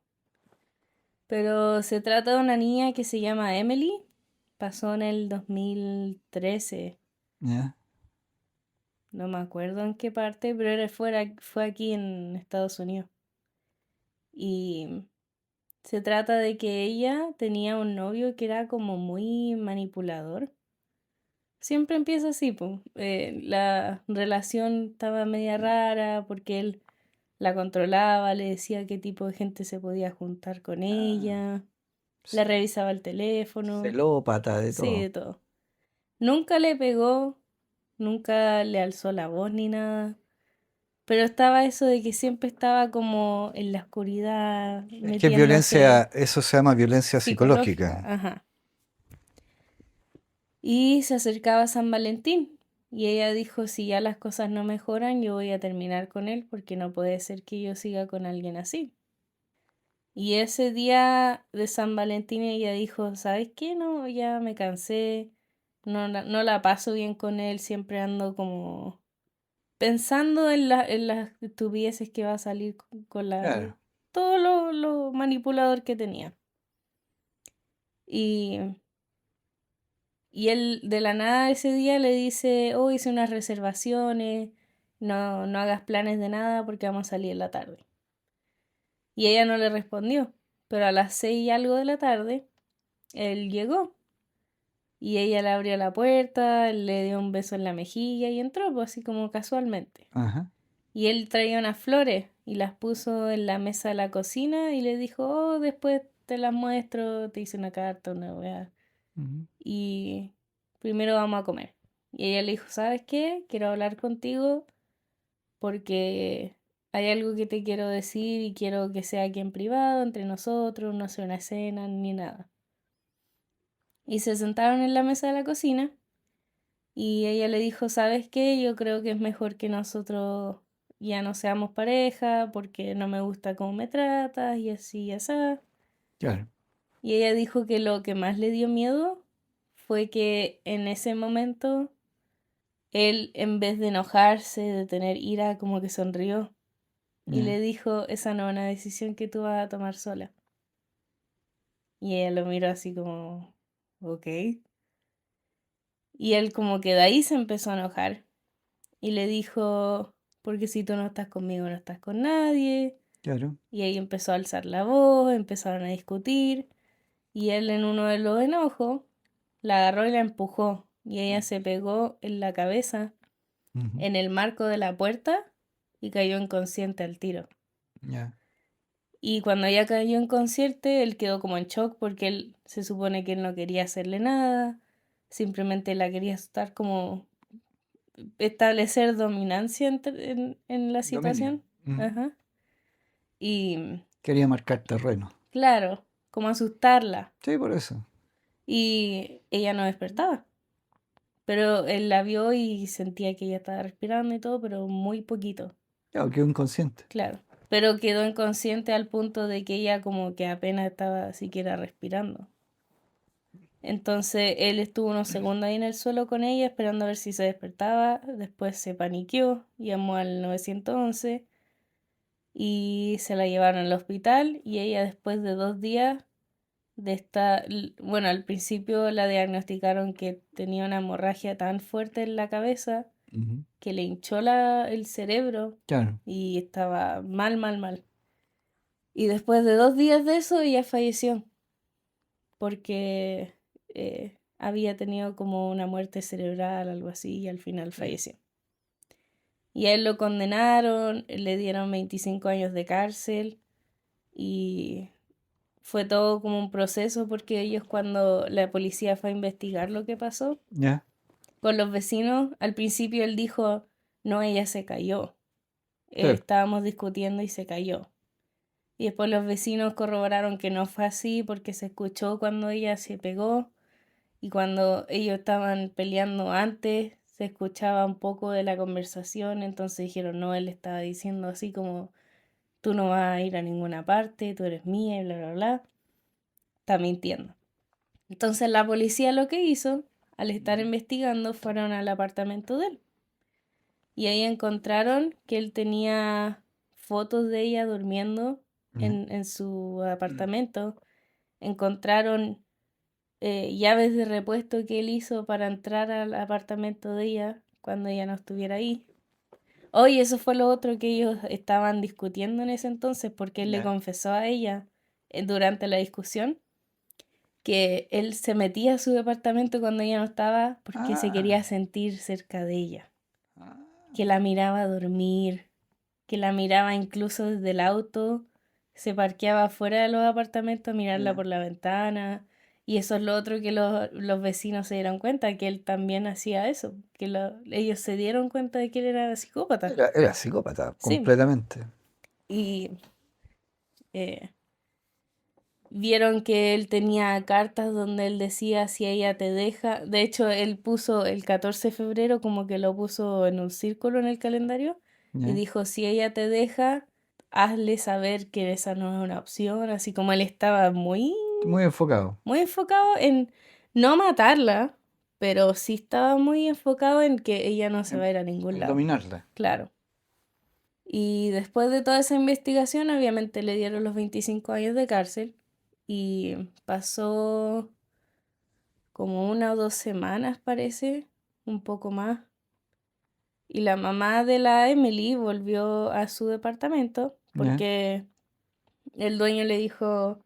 Pero se trata de una niña que se llama Emily. Pasó en el 2013. Ya. No me acuerdo en qué parte, pero fue aquí en Estados Unidos. Y se trata de que ella tenía un novio que era como muy manipulador. Siempre empieza así, pues. La relación estaba media rara porque él la controlaba, le decía qué tipo de gente se podía juntar con Ah, ella, le ce- revisaba el teléfono, celópata de sí, todo. de todo. Nunca le pegó, nunca le alzó la voz ni nada, pero estaba eso de que siempre estaba como en la oscuridad, Es que es metiéndose violencia, eso se llama violencia psicológica, psicológica. ajá. Y se acercaba a San Valentín. Y ella dijo, si ya las cosas no mejoran, yo voy a terminar con él porque no puede ser que yo siga con alguien así. Y ese día de San Valentín ella dijo, ¿sabes qué? No, ya me cansé, no la paso bien con él, siempre ando como pensando en las estupideces que va a salir con Claro. todo lo manipulador que tenía. Y Y él de la nada ese día le dice, oh, hice unas reservaciones, no hagas planes de nada porque vamos a salir en la tarde. Y ella no le respondió, pero a las 6 y algo de la tarde, él llegó y ella le abrió la puerta, le dio un beso en la mejilla y entró, pues así como casualmente. Ajá. Y él traía unas flores y las puso en la mesa de la cocina y le dijo, oh, después te las muestro, te hice una carta, una weá. Ujú. Y primero vamos a comer. Y ella le dijo, ¿sabes qué? Quiero hablar contigo porque hay algo que te quiero decir y quiero que sea aquí en privado, entre nosotros, no sea una escena ni nada. Y se sentaron en la mesa de la cocina y ella le dijo, ¿sabes qué? Yo creo que es mejor que nosotros ya no seamos pareja porque no me gusta cómo me tratas y así y así. Claro. Y ella dijo que lo que más le dio miedo fue que en ese momento él, en vez de enojarse, de tener ira, como que sonrió y Ya. le dijo, esa no es una decisión que tú vas a tomar sola. Y ella lo miró así como, ok. Y él como que de ahí se empezó a enojar y le dijo, porque si tú no estás conmigo, no estás con nadie. Claro. Y ahí empezó a alzar la voz, empezaron a discutir y él en uno de los enojos la agarró y la empujó y ella se pegó en la cabeza Ujú. en el marco de la puerta y cayó inconsciente al tiro. Ya. Y cuando ella cayó inconsciente, él quedó como en shock porque él se supone que él no quería hacerle nada, simplemente la quería estar como establecer dominancia en la Dominio. situación. Ujú. Ajá. Y Quería marcar terreno. claro, como asustarla. Sí, por eso. Y ella no despertaba. Pero él la vio y sentía que ella estaba respirando y todo, pero muy poquito. Claro, quedó inconsciente. Claro, pero quedó inconsciente al punto de que ella como que apenas estaba siquiera respirando. Entonces él estuvo unos segundos ahí en el suelo con ella esperando a ver si se despertaba, después se paniqueó, llamó al 911 y se la llevaron al hospital y ella después de 2 días de estar, bueno, al principio la diagnosticaron que tenía una hemorragia tan fuerte en la cabeza Ujú. que le hinchó el cerebro Claro. y estaba mal, mal, mal. Y después de 2 días de eso, ella falleció porque había tenido como una muerte cerebral, algo así, y al final Sí. falleció. Y a él lo condenaron, le dieron 25 años de cárcel y fue todo como un proceso porque ellos cuando la policía fue a investigar lo que pasó Ya, con los vecinos, al principio él dijo, no, ella se cayó. sí, Estábamos discutiendo y se cayó. Y después los vecinos corroboraron que no fue así porque se escuchó cuando ella se pegó y cuando ellos estaban peleando antes se escuchaba un poco de la conversación, entonces dijeron, no, él estaba diciendo así como, tú no vas a ir a ninguna parte, tú eres mía y bla, bla, bla. Está mintiendo. Entonces la policía lo que hizo, al estar investigando, fueron al apartamento de él. Y ahí encontraron que él tenía fotos de ella durmiendo ya. en su apartamento. Encontraron llaves de repuesto que él hizo para entrar al apartamento de ella cuando ella no estuviera ahí. Oye, eso fue lo otro que ellos estaban discutiendo en ese entonces, porque él le Ya. confesó a ella durante la discusión que él se metía a su departamento cuando ella no estaba porque se Ah, quería sentir cerca de ella, ah, que la miraba dormir, que la miraba incluso desde el auto, se parqueaba fuera de los apartamentos a mirarla ya. por la ventana. Y eso es lo otro que los vecinos se dieron cuenta, que él también hacía eso, que ellos se dieron cuenta de que él era psicópata. Era psicópata, Sí, completamente. y eh, vieron que él tenía cartas donde él decía si ella te deja. De hecho, él puso el 14 de febrero como que lo puso en un círculo en el calendario y Ya. dijo si ella te deja, hazle saber que esa no es una opción. Así como él estaba muy, Muy enfocado. muy enfocado en no matarla, pero sí estaba muy enfocado en que ella no se En, va a ir a ningún en lado. dominarla. Claro. Y después de toda esa investigación, obviamente le dieron los 25 años de cárcel y pasó como 1 o 2 semanas, parece, un poco más. Y la mamá de la Emily volvió a su departamento Ya. porque el dueño le dijo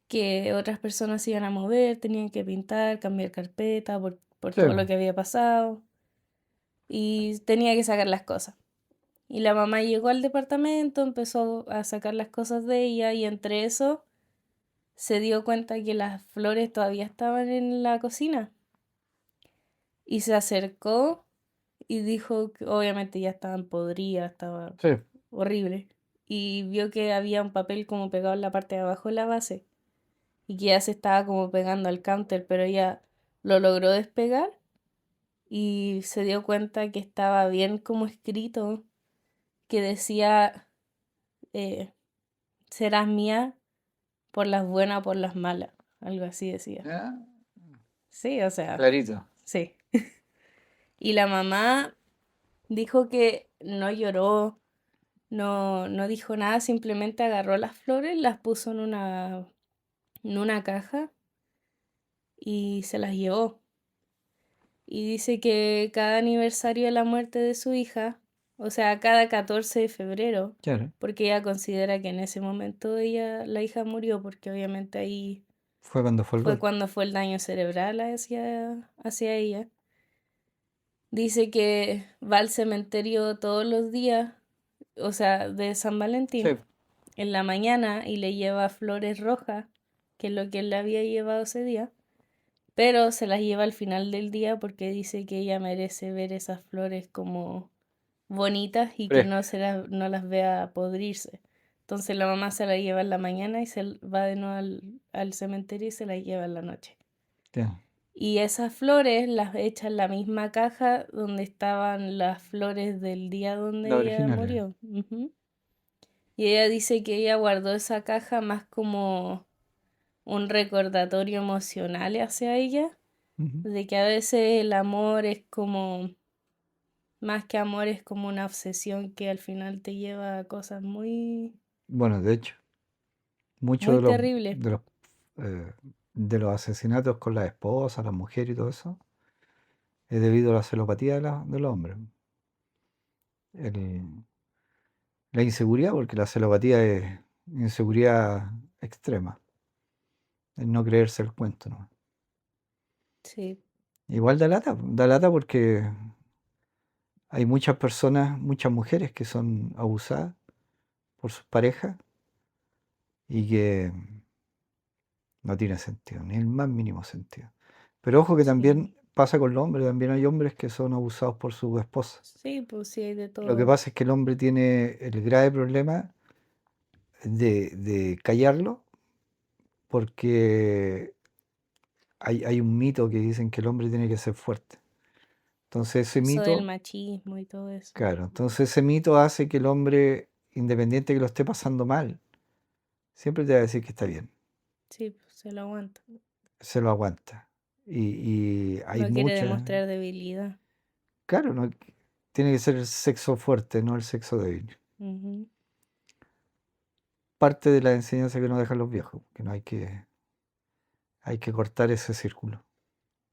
que otras personas se iban a mover, tenían que pintar, cambiar carpeta por Sí, todo lo po. que había pasado y tenía que sacar las cosas. Y la mamá llegó al departamento, empezó a sacar las cosas de ella y entre eso se dio cuenta que las flores todavía estaban en la cocina. Y se acercó y dijo que obviamente ya estaban podridas, estaba Sí, horrible. Y vio que había un papel como pegado en la parte de abajo de la base y que ya se estaba como pegando al counter, pero ella lo logró despegar y se dio cuenta que estaba bien como escrito, que decía, eh, serás mía por las buenas o por las malas, algo así decía. ya. Sí, o sea, Clarito. sí. Y la mamá dijo que no lloró, no dijo nada, simplemente agarró las flores, las puso en una caja y se las llevó. Y dice que cada aniversario de la muerte de su hija, o sea, cada 14 de febrero, Claro. porque ella considera que en ese momento la hija murió, porque obviamente ahí Fue cuando fue el fue golpe. cuando fue el daño cerebral hacia ella. Dice que va al cementerio todos los días, o sea, de San Sí, Valentín, en la mañana y le lleva flores rojas, que es lo que él le había llevado ese día, pero se las lleva al final del día porque dice que ella merece ver esas flores como bonitas y que fresca. no las vea podrirse. Entonces la mamá se la lleva en la mañana y va de nuevo al cementerio y se la lleva en la noche. Ya. Y esas flores las echa en la misma caja donde estaban las flores del día donde Las ella originales. murió. Ujú. Y ella dice que ella guardó esa caja más como un recordatorio emocional hacia ella, Ujú. de que a veces el amor es como, más que amor, es como una obsesión que al final te lleva a cosas muy, Bueno, de hecho, muchos muy terribles. eh, de los asesinatos con las esposas, las mujeres y todo eso, es debido a la celopatía de los hombres. El- la inseguridad, porque la celopatía es inseguridad extrema, el no creerse el cuento, ¿no? Sí, Igual da lata porque hay muchas personas, muchas mujeres que son abusadas por sus parejas y que no tiene sentido, ni el más mínimo sentido. Pero ojo que Sí. también pasa con los hombres, también hay hombres que son abusados por su esposa. Sí, pues sí hay de Lo que todo. pasa es que el hombre tiene el grave problema de callarlo porque hay un mito que dicen que el hombre tiene que ser fuerte. Entonces ese Eso del mito, machismo y todo eso. claro, entonces ese mito hace que el hombre, independiente que lo esté pasando mal, siempre te va a decir que está bien, Sí, pues se lo aguanta. se lo aguanta. Y hay No quiere muchas, demostrar debilidad. claro, no, tiene que ser el sexo fuerte, no el sexo débil. Ujú. Parte de la enseñanza que nos dejan los viejos, que no hay que cortar ese círculo.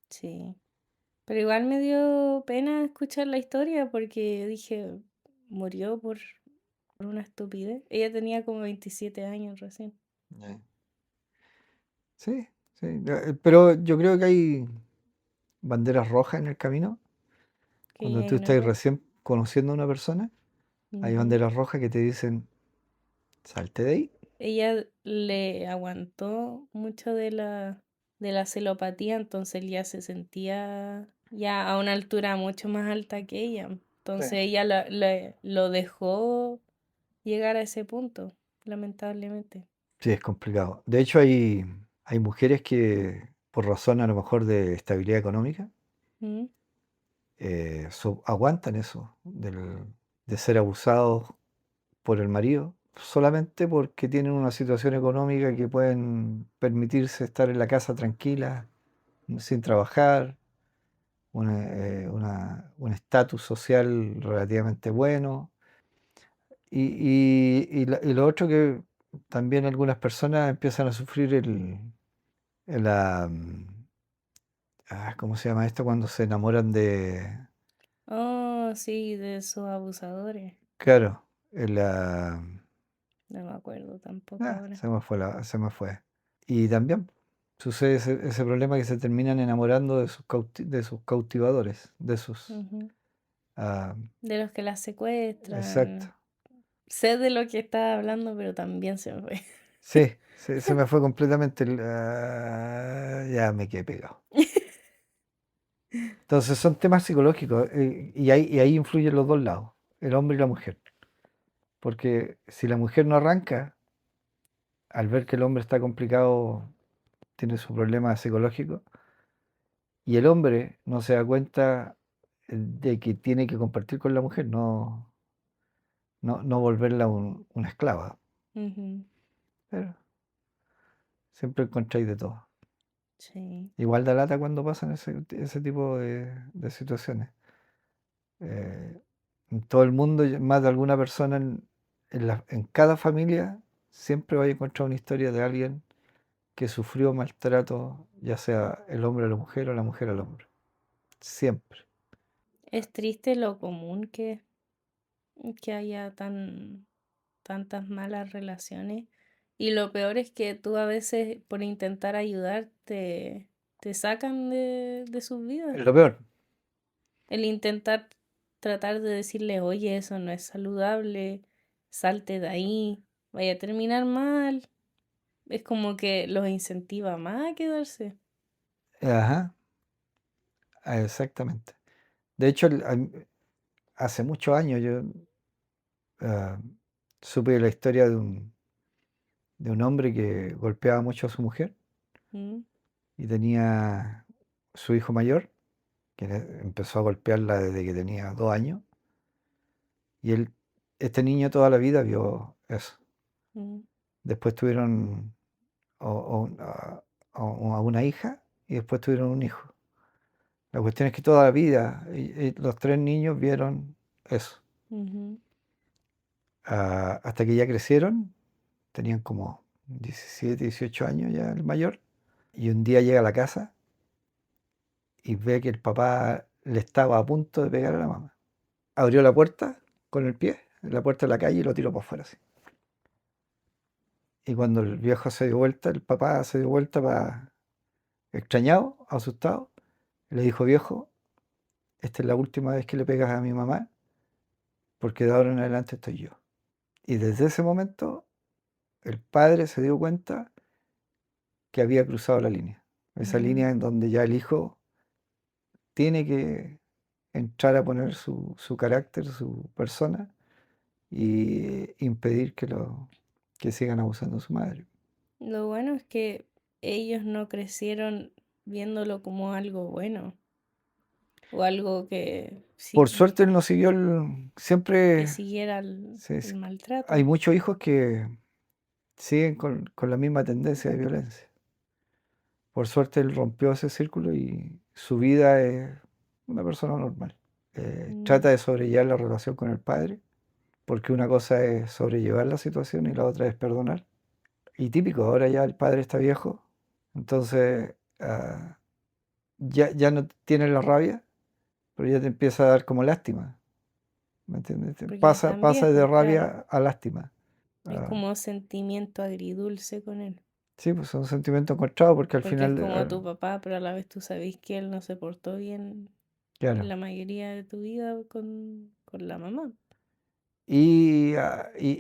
Sí. Pero igual me dio pena escuchar la historia porque dije, murió por una estupidez. Ella tenía como 27 años recién. Eh, Sí, sí, pero yo creo que hay banderas rojas en el camino. Que Cuando hay tú un estás error. recién conociendo a una persona, hay Ujú. banderas rojas que te dicen, salte de ahí. Ella le aguantó mucho de la celopatía, entonces él ya se sentía ya a una altura mucho más alta que ella. Sí. Entonces ella lo dejó llegar a ese punto, lamentablemente. Sí, es complicado. De hecho, hay mujeres que, por razón a lo mejor de estabilidad económica, ¿Mm? aguantan eso, de ser abusados por el marido, solamente porque tienen una situación económica que pueden permitirse estar en la casa tranquila, sin trabajar, un estatus social relativamente bueno. Y lo otro que también algunas personas empiezan a sufrir el, ah, ¿cómo se llama esto? Cuando se enamoran de, Oh, sí, de esos abusadores. claro, No me acuerdo tampoco ahora. se me fue. Y también sucede ese problema que se terminan enamorando de sus cautivadores, de sus... Ujú. ah, De los que las exacto. secuestran. Sé de lo que estaba hablando, pero también se me fue. Sí, se me fue completamente ya me quedé pegado. Entonces son temas psicológicos y ahí influyen los dos lados, el hombre y la mujer. Porque si la mujer no arranca, al ver que el hombre está complicado, tiene su problema psicológico, y el hombre no se da cuenta de que tiene que compartir con la mujer, no volverla una esclava. Ujú. Pero siempre encontráis de todo. Sí. Igual da lata cuando pasan ese tipo de situaciones. Eh, en todo el mundo, más de alguna persona en cada familia, siempre vais a encontrar una historia de alguien que sufrió maltrato, ya sea el hombre a la mujer o la mujer al hombre. Siempre. Es triste lo común que haya tantas malas relaciones. Y lo peor es que tú a veces por intentar ayudar te sacan de sus vidas. Es lo peor. El intentar tratar de decirle, oye, eso no es saludable, salte de ahí, vaya a terminar mal. Es como que los incentiva más a quedarse. Ajá, exactamente. De hecho, hace muchos años yo ah, supe la historia de un hombre que golpeaba mucho a su mujer ¿Mm? y tenía su hijo mayor, que empezó a golpearla desde que tenía 2 años. Y este niño toda la vida vio eso. ¿Mm? Después tuvieron a una hija y después tuvieron un hijo. La cuestión es que toda la vida y los tres niños vieron eso. Ujú. Hasta que ya crecieron, tenían como 17, 18 años ya el mayor. Y un día llega a la casa y ve que el papá le estaba a punto de pegar a la mamá. Abrió la puerta con el pie, la puerta de la calle y lo tiró para afuera así. Y cuando el viejo se dio vuelta, el papá se dio vuelta extrañado, asustado, le dijo, viejo, esta es la última vez que le pegas a mi mamá, porque de ahora en adelante estoy yo. Y desde ese momento el padre se dio cuenta que había cruzado la línea. Esa línea en donde ya el hijo tiene que entrar a poner su carácter, su persona, y impedir que sigan abusando de su madre. Lo bueno es que ellos no crecieron viéndolo como algo bueno o algo que sí Por suerte él no siguió que siempre. siguiera Sí, el maltrato. hay muchos hijos que siguen con la misma tendencia de violencia. Por suerte él rompió ese círculo y su vida es una persona normal. Trata de sobrellevar la relación con el padre, porque una cosa es sobrellevar la situación y la otra es perdonar. Y típico, ahora ya el padre está viejo, entonces ya no tiene la rabia, pero ya te empieza a dar como lástima. ¿Me entiendes? Porque Pasa están de viejos, claro. rabia a lástima. Es como sentimiento agridulce con él. Sí, pues son sentimientos encontrados porque al Porque es final, como tu papá, pero a la vez tú sabés que él no se portó bien claro. la mayoría de tu vida con la mamá. Y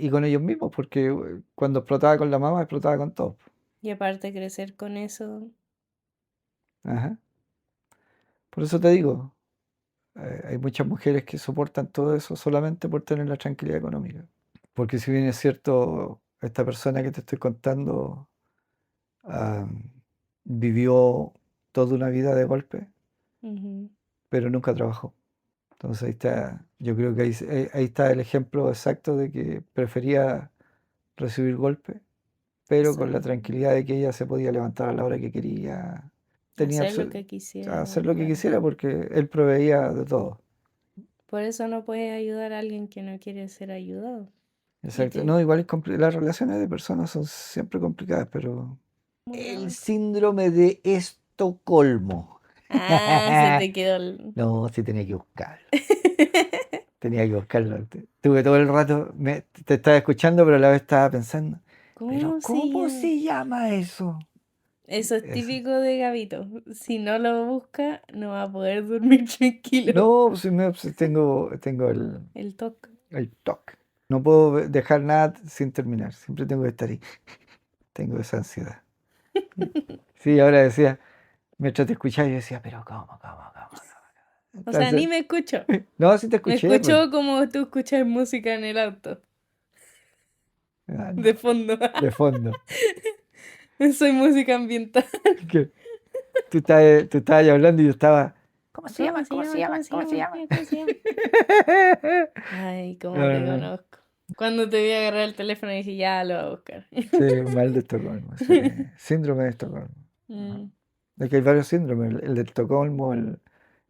con ellos mismos, porque cuando explotaba con la mamá, explotaba con todo. Y aparte crecer con eso, Ajá. Por eso te digo, hay muchas mujeres que soportan todo eso solamente por tener la tranquilidad económica. Porque si bien es cierto, esta persona que te estoy contando ah, vivió toda una vida de golpe, pero nunca trabajó. Entonces ahí está, yo creo que ahí está el ejemplo exacto de que prefería recibir golpes, pero con la tranquilidad de que ella se podía levantar a la hora que quería, tenía hacer lo que o sea, quisiera, hacer lo que claro. quisiera porque él proveía de todo. Por eso no puedes ayudar a alguien que no quiere ser ayudado. Y Exacto. te No, igual las relaciones de personas son siempre complicadas, pero el síndrome de Estocolmo. Ah, se te quedó No, sí tenía que buscarlo. Tenía que buscarlo. Tuve todo el rato, te estaba escuchando, pero a la vez estaba pensando, pero ¿Cómo se ¿cómo llama? se llama eso? Eso es Eso. típico de Gabito. Si no lo busca, no va a poder dormir tranquilo. No, pues tengo El TOC. el TOC. No puedo dejar nada sin terminar. Siempre tengo que estar ahí. Tengo esa ansiedad. Sí, ahora decía, mientras te escuchaba, yo decía, pero ¿cómo? O sea, Entonces, ni me escucho. no, sí te Me escuché, pues. escucho como tú escuchas música en el auto. Ah, no, De fondo. de fondo. Soy música ambiental. Que tú estabas ahí hablando y yo estaba, ¿cómo se ¿Cómo llama? se ¿Cómo se llama? llama? ¿Cómo se ¿Cómo se llama? llama? ¿Cómo se llama? Ay, cómo No, te no, no. conozco. Cuando te vi agarrar el teléfono dije, ya lo voy a buscar. Sí, mal de Estocolmo. Sí. Síndrome de Estocolmo. Ajá. Es que hay varios síndromes. El de Estocolmo, el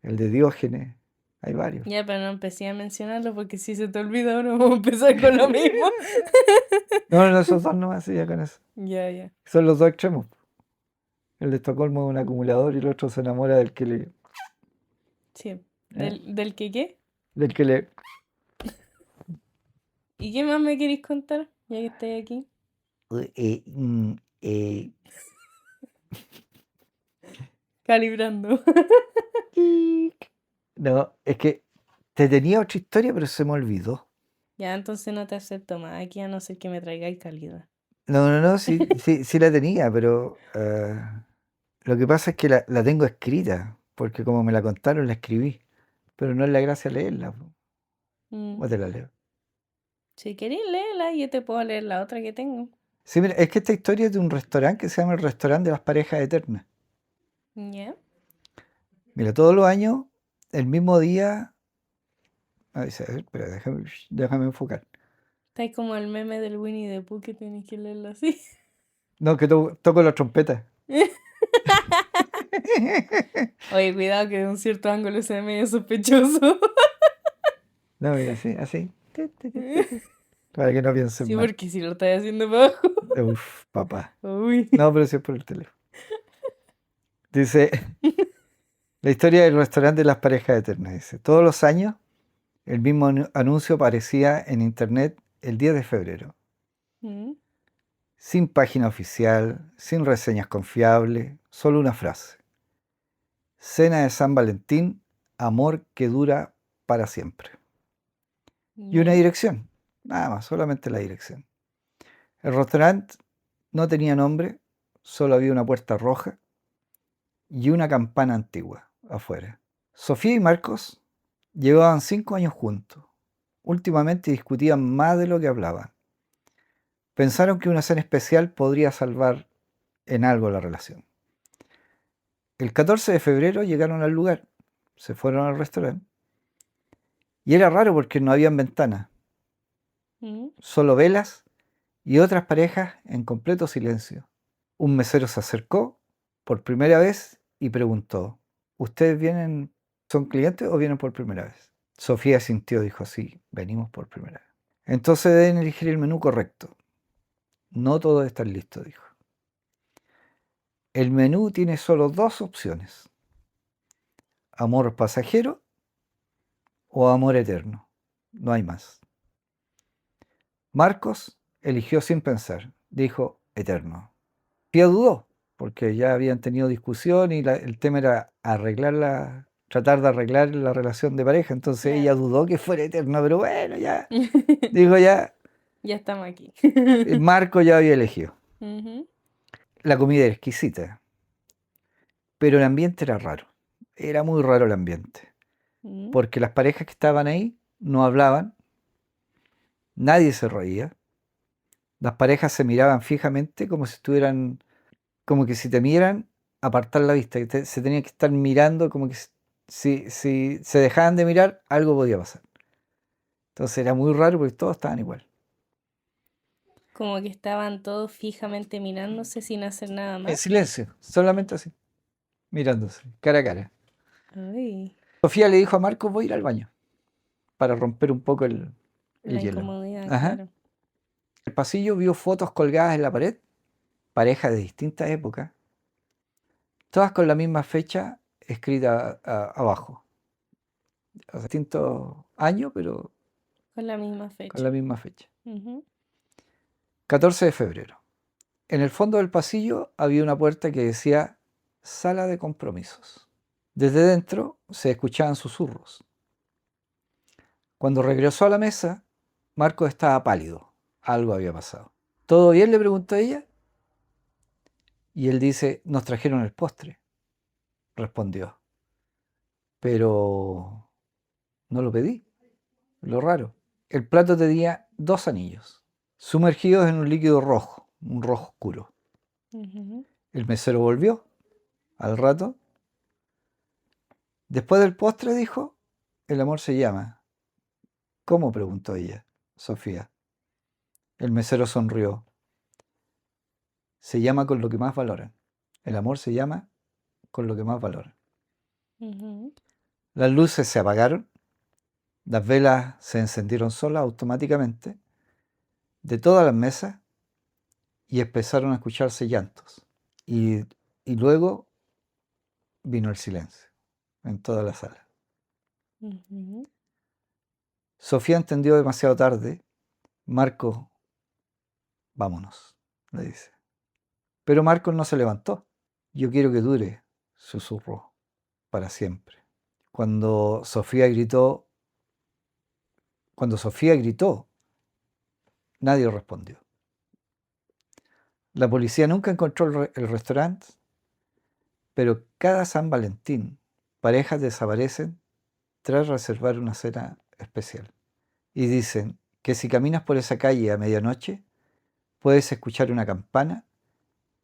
de Diógenes. Hay varios. Ya, pero no empecé a mencionarlo porque si se te olvida ahora vamos a empezar con lo mismo. No, esos dos nomás, sí, ya con eso. Ya. Son los dos extremos. El de Estocolmo es un acumulador y el otro se enamora Sí. ¿eh? ¿Del que qué? del que le... ¿Y qué más me queréis contar? Ya que estoy aquí. eh, Calibrando. No, es que te tenía otra historia, pero se me olvidó. Ya, entonces no te acepto más. Aquí a no ser que me traigáis calidad. No, sí la tenía, pero lo que pasa es que la tengo escrita, porque como me la contaron, la escribí, pero no es la gracia leerla, po. Mm. O te la leo. Si queréis leerla, yo te puedo leer la otra que tengo. Sí, mira, es que esta historia es de un restaurante que se llama el Restaurante de las Parejas Eternas. Ya. Mira, todos los años, el mismo día... A ver, espera, déjame enfocar. Está ahí como el meme del Winnie the Pooh que tenéis que leerlo así. No, que toco la trompeta. Oye, cuidado que de un cierto ángulo se ve medio sospechoso. No, mira, así. Para que no piensen Sí, mal. porque si lo estás haciendo para abajo. Uf, papá. Uy. No, pero sí es por el teléfono. Dice, la historia del restaurante de las parejas eternas. Dice, todos los años el mismo anuncio aparecía en internet el 10 de febrero. Mm. Sin página oficial, sin reseñas confiables, solo una frase. Cena de San Valentín Amor que dura para siempre. Y una Ya. dirección, nada más, solamente la dirección. El restaurante no tenía nombre, solo había una puerta roja y una campana antigua afuera. Sofía y Marcos llevaban 5 años juntos. Últimamente discutían más de lo que hablaban. Pensaron que una cena especial podría salvar en algo la relación. El 14 de febrero llegaron al lugar, se fueron al restaurante y era raro porque no habían ventanas, Mm. solo velas y otras parejas en completo silencio. Un mesero se acercó por primera vez y preguntó, ¿ustedes vienen, son clientes o vienen por primera vez? Sofía sintió, dijo, sí, venimos por primera vez. Entonces deben elegir el menú correcto. No todos están listos, dijo. El menú tiene solo 2 opciones, amor pasajero o amor eterno. No hay más. Marcos eligió sin pensar, dijo eterno. Pía dudó, porque ya habían tenido discusión y el tema era tratar de arreglar la relación de pareja, entonces ella Claro. dudó que fuera eterno, pero bueno, ya, dijo ya, Ya estamos aquí. Marco ya había elegido. Ujú. La comida era exquisita, pero el ambiente era raro, era muy raro el ambiente, Mm. porque las parejas que estaban ahí no hablaban, nadie se reía, las parejas se miraban fijamente como si estuvieran, como que si te miran, apartar la vista, se tenían que estar mirando como que si se dejaban de mirar, algo podía pasar. Entonces era muy raro porque todos estaban igual. Como que estaban todos fijamente mirándose sin hacer nada En más. silencio, solamente así, mirándose, cara a cara. Ay, Sofía le dijo a Marcos, voy a ir al baño, para romper un poco el la hielo. incomodidad, Ajá. claro. El pasillo vio fotos colgadas en la pared, parejas de distintas épocas, todas con la misma fecha escrita abajo. O sea, distintos años, pero Con la misma con fecha. la misma fecha. Ujú. 14 de febrero. En el fondo del pasillo había una puerta que decía Sala de Compromisos. Desde dentro se escuchaban susurros. Cuando regresó a la mesa, Marcos estaba pálido. Algo había pasado. ¿Todo bien?, le preguntó ella. Y él dice, nos trajeron el postre, respondió. Pero no lo pedí. Lo raro. El plato tenía 2 anillos, sumergidos en un líquido rojo, un rojo oscuro. Ujú. El mesero volvió al rato. Después del postre, dijo, el amor se llama. ¿Cómo?, preguntó ella, Sofía. El mesero sonrió. Se llama con lo que más valoran. El amor se llama con lo que más valoran. Ujú. Las luces se apagaron, las velas se encendieron solas automáticamente de todas las mesas y empezaron a escucharse llantos. Y luego vino el silencio en toda la sala. Ujú. Sofía entendió demasiado tarde. Marco, vámonos, le dice. Pero Marcos no se levantó. Yo quiero que dure, susurró, para siempre. Cuando Sofía gritó, nadie respondió. La policía nunca encontró el restaurante, pero cada San Valentín, parejas desaparecen tras reservar una cena especial. Y dicen que si caminas por esa calle a medianoche, puedes escuchar una campana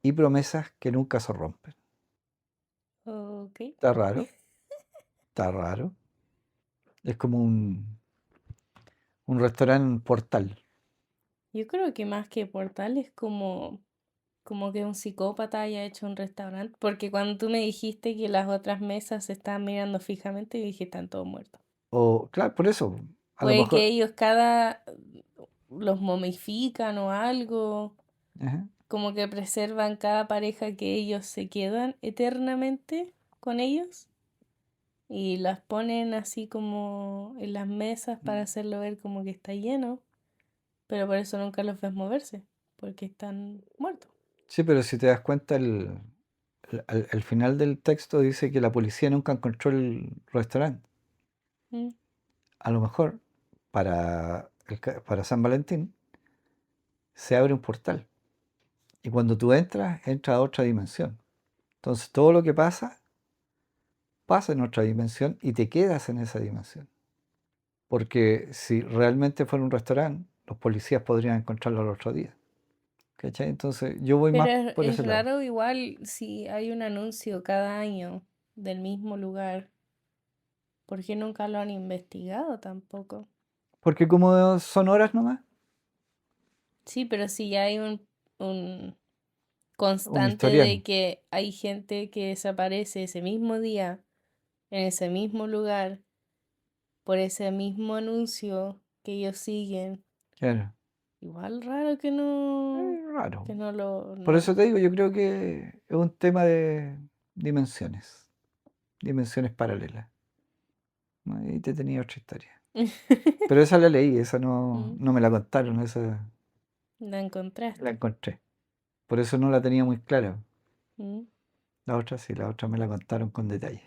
y promesas que nunca se rompen. Ok. Está raro, está raro. Es como un restaurante portal. Yo creo que más que portal es como que un psicópata haya hecho un restaurante, porque cuando tú me dijiste que las otras mesas se estaban mirando fijamente, yo dije, están todos muertos. O, claro, por eso, a lo Puede que mejor. ellos cada los momifican o algo, Ajá. como que preservan cada pareja que ellos se quedan eternamente con ellos y las ponen así como en las mesas para hacerlo ver como que está lleno, pero por eso nunca los ves moverse, porque están muertos. Sí, pero si te das cuenta, al final del texto dice que la policía nunca encontró el restaurante. Mm. A lo mejor para San Valentín se abre un portal y cuando tú entras, entras a otra dimensión. Entonces todo lo que pasa, pasa en otra dimensión y te quedas en esa dimensión. Porque si realmente fuera un restaurante, los policías podrían encontrarlo al otro día. ¿Cachai? Entonces yo voy Pero más por es ese lado. raro igual si hay un anuncio cada año del mismo lugar. ¿Por qué nunca lo han investigado tampoco? Porque como son horas nomás, Sí, pero si ya hay un un constante historial. de que hay gente que desaparece ese mismo día, en ese mismo lugar, por ese mismo anuncio que ellos siguen, Claro, igual raro es raro. que no lo, Por no. eso te digo, yo creo que es un tema de dimensiones, dimensiones paralelas. ¿No? Y te tenía otra historia. Pero esa la leí, esa no, Mm, no me la contaron, esa la la encontraste. encontré. Por eso no la tenía muy clara. Mm. La otra sí, la otra me la contaron con detalle.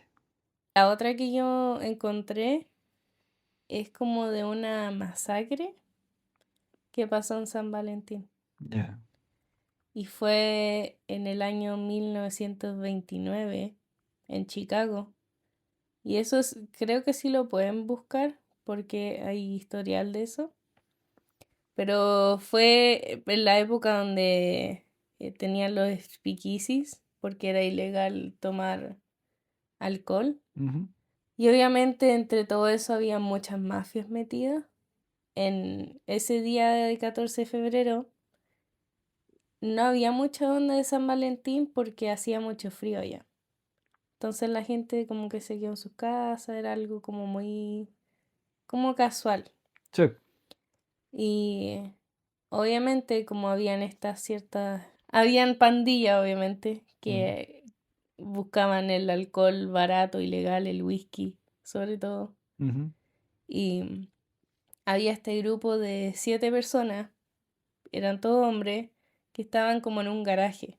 La otra que yo encontré es como de una masacre que pasó en San Valentín. Ya, Y fue en el año 1929 en Chicago. Y eso creo que sí lo pueden buscar porque hay historial de eso. Pero fue en la época donde tenían los speakeasies porque era ilegal tomar alcohol. ujú, Y obviamente entre todo eso había muchas mafias metidas. En ese día del 14 de febrero no había mucha onda de San Valentín porque hacía mucho frío allá. Entonces la gente como que se quedó en sus casas, era algo como muy, como casual. sí, Y obviamente como habían estas ciertas, habían pandillas obviamente ujú, que buscaban el alcohol barato, ilegal, el whisky sobre todo. ujú, Y había este grupo de 7 personas, eran todos hombres, que estaban como en un garaje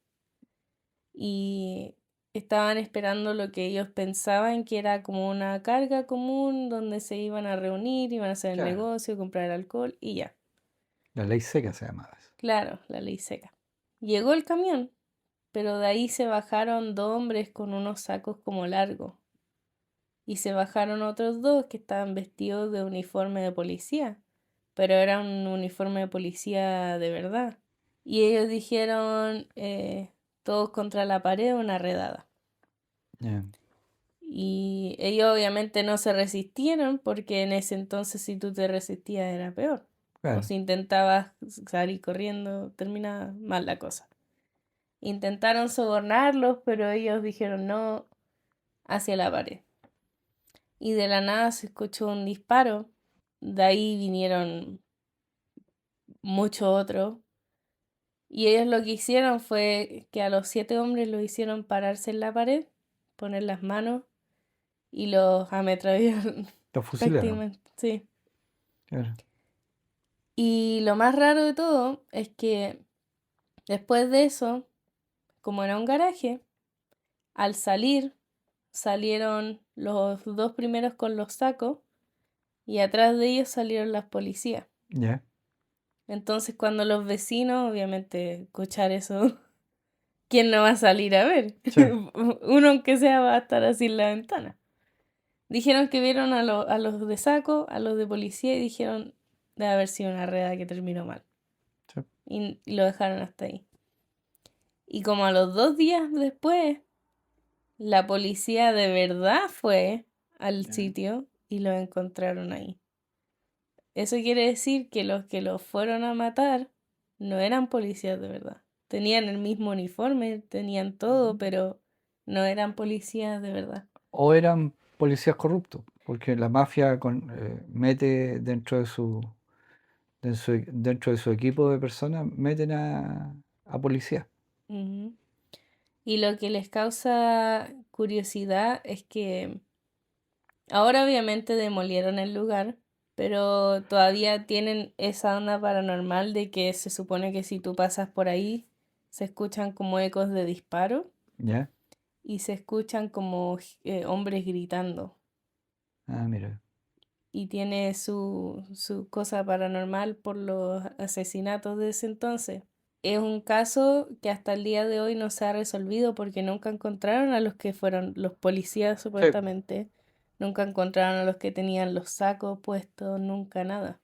y estaban esperando lo que ellos pensaban que era como una carga común donde se iban a reunir, iban a hacer el claro. negocio, comprar alcohol y ya. La ley seca se llamaba eso. Claro, la ley seca. Llegó el camión, pero de ahí se bajaron 2 hombres con unos sacos como largos y se bajaron otros dos que estaban vestidos de uniforme de policía, pero era un uniforme de policía de verdad. Y ellos dijeron, todos contra la pared, una redada. Ya, Y ellos obviamente no se resistieron porque en ese entonces si tú te resistías era peor. O claro, si intentabas salir corriendo, terminaba mal la cosa. Intentaron sobornarlos, pero ellos dijeron no hacia la pared. Y de la nada se escuchó un disparo. De ahí vinieron muchos otros. Y ellos lo que hicieron fue que a los 7 hombres los hicieron pararse en la pared, poner las manos y los ametrallaron los fusilaron. prácticamente. Sí. Claro, Y lo más raro de todo es que después de eso, como era un garaje, al salir, salieron los 2 primeros con los sacos y atrás de ellos salieron las policías. ya, Entonces cuando los vecinos, obviamente, escuchar eso, ¿quién no va a salir a ver? sí, Uno aunque sea va a estar así en la ventana. Dijeron que vieron a los de saco, a los de policía y dijeron debe haber sido una redada que terminó mal. sí, Y lo dejaron hasta ahí. Y como a los 2 días después, la policía de verdad fue al ya. sitio y lo encontraron ahí. Eso quiere decir que los fueron a matar no eran policías de verdad. Tenían el mismo uniforme, tenían Ujú. todo, pero no eran policías de verdad. O eran policías corruptos, porque la mafia mete dentro de su equipo de personas, meten a policías. Ujú. Y lo que les causa curiosidad es que ahora obviamente demolieron el lugar, pero todavía tienen esa onda paranormal de que se supone que si tú pasas por ahí se escuchan como ecos de disparo. ¿Ya? y se escuchan como hombres gritando. Ah, mira. Y tiene su cosa paranormal por los asesinatos de ese entonces. Es un caso que hasta el día de hoy no se ha resolvido porque nunca encontraron a los que fueron los policías Sí. supuestamente. Nunca encontraron a los que tenían los sacos puestos, nunca nada.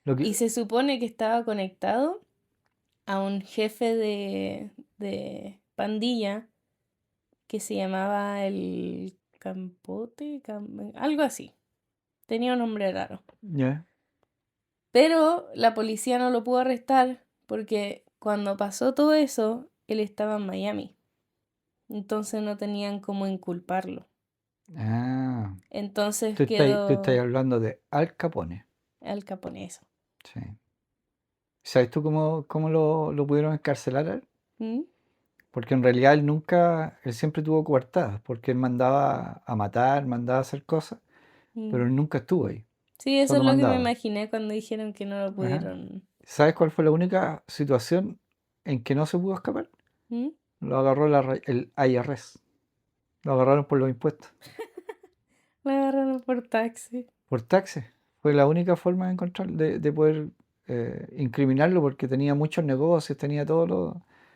Lo que, Y se supone que estaba conectado a un jefe de pandilla que se llamaba el Campote, algo así. Tenía un nombre raro. ya. Pero la policía no lo pudo arrestar porque cuando pasó todo eso, él estaba en Miami. Entonces no tenían cómo inculparlo. Ah, Entonces tú estás quedó hablando de Al Capone. al caponeso. Sí. ¿Sabes tú cómo lo pudieron encarcelar a él? ¿Mm? Porque en realidad él siempre tuvo coartadas, porque él mandaba a matar, mandaba a hacer cosas, pero Mm. él nunca estuvo ahí, Sí, eso es solo lo que me mandaba. imaginé cuando dijeron que no lo Ajá. pudieron. ¿Sabes cuál fue la única situación en que no se pudo escapar? ¿Mm? Lo agarró el IRS, lo agarraron por los impuestos, Lo agarraron por taxi. por taxes. Fue la única forma de de poder incriminarlo porque tenía muchos negocios, tenía todo lo,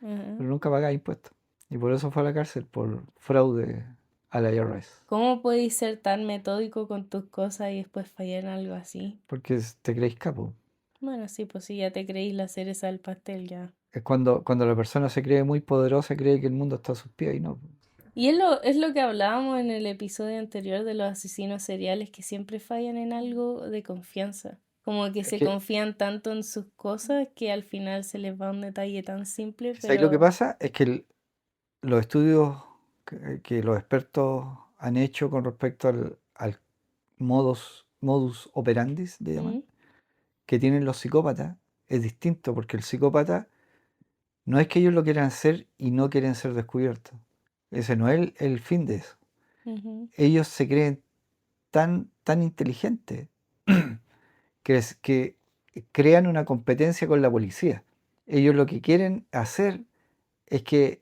Ajá. pero nunca pagaba impuestos. Y por eso fue a la cárcel, por fraude al IRS. ¿Cómo podéis ser tan metódico con tus cosas y después fallar en algo así? Porque te creéis capo. Bueno, sí, pues sí, ya te creís la cereza del pastel ya. Es cuando la persona se cree muy poderosa, cree que el mundo está a sus pies y no. Y es lo que hablábamos en el episodio anterior de los asesinos seriales que siempre fallan en algo de confianza. Como que Es se que, confían tanto en sus cosas que al final se les va un detalle tan simple, ¿sabes lo que pero... pasa? Es que los estudios que los expertos han hecho con respecto al modus operandi, le llaman, ¿Mm? que tienen los psicópatas, es distinto, porque el psicópata no es que ellos lo quieran hacer y no quieren ser descubiertos. Ese no es el fin de eso. Ujú, Ellos se creen tan inteligentes que crean una competencia con la policía. Ellos lo que quieren hacer es que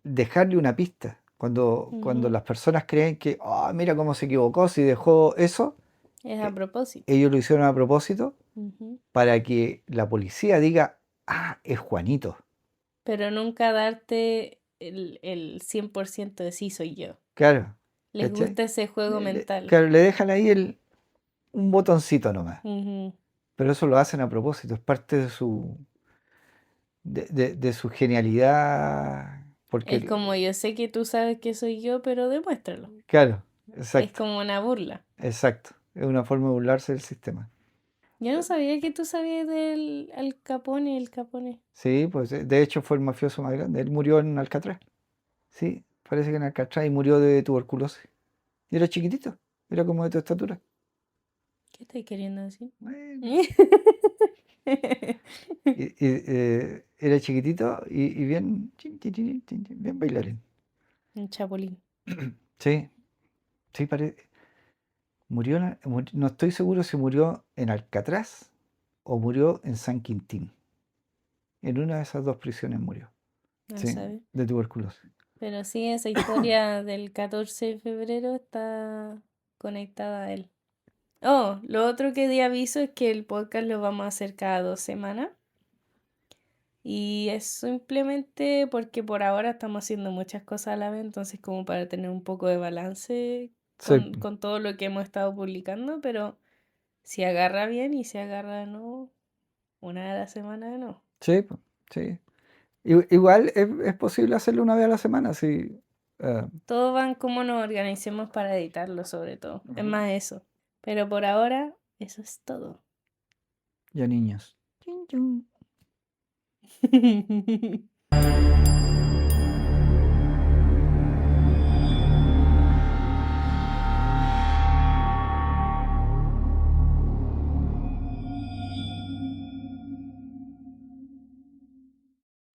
dejarle una pista. Cuando ujú. las personas creen que, "Ah, mira cómo se equivocó, si dejó eso", Es a eh, propósito. ellos lo hicieron a propósito Ujú. para que la policía diga, ah, es Juanito. Pero nunca darte el 100% de sí soy yo. Claro, Les ¿cachai? gusta ese juego mental. Claro, le dejan ahí un botoncito nomás. Ujú. Pero eso lo hacen a propósito, es parte de su genialidad. Porque, Es como yo sé que tú sabes que soy yo, pero demuéstralo. claro, Es exacto, como una burla. exacto. Es una forma de burlarse del sistema. Yo no sabía que tú sabías del Al Capone, el Capone. Sí, pues de hecho fue el mafioso más grande. Él murió en Alcatraz. Sí, parece que en Alcatraz y murió de tuberculosis. Y era chiquitito, era como de tu estatura. ¿Qué estás queriendo decir? Bueno, era chiquitito y bien, bien bailarín. Un chapulín. Sí, sí, murió, no estoy seguro si murió en Alcatraz o murió en San Quintín. En una de esas dos prisiones murió. No Sí, sabe. de tuberculosis. Pero sí, esa historia del 14 de febrero está conectada a él. Oh, lo otro que di aviso es que el podcast lo vamos a hacer cada 2 semanas. Y es simplemente porque por ahora estamos haciendo muchas cosas a la vez, entonces como para tener un poco de balance Sí, con todo lo que hemos estado publicando, pero si agarra bien y si agarra de nuevo, una de la semana de nuevo. sí, sí. Igual es posible hacerlo una vez a la semana, sí. eh, Todo va en cómo nos organicemos para editarlo sobre todo. Es Ujú. más eso. Pero por ahora, eso es todo. Ya niños. Chin, chun.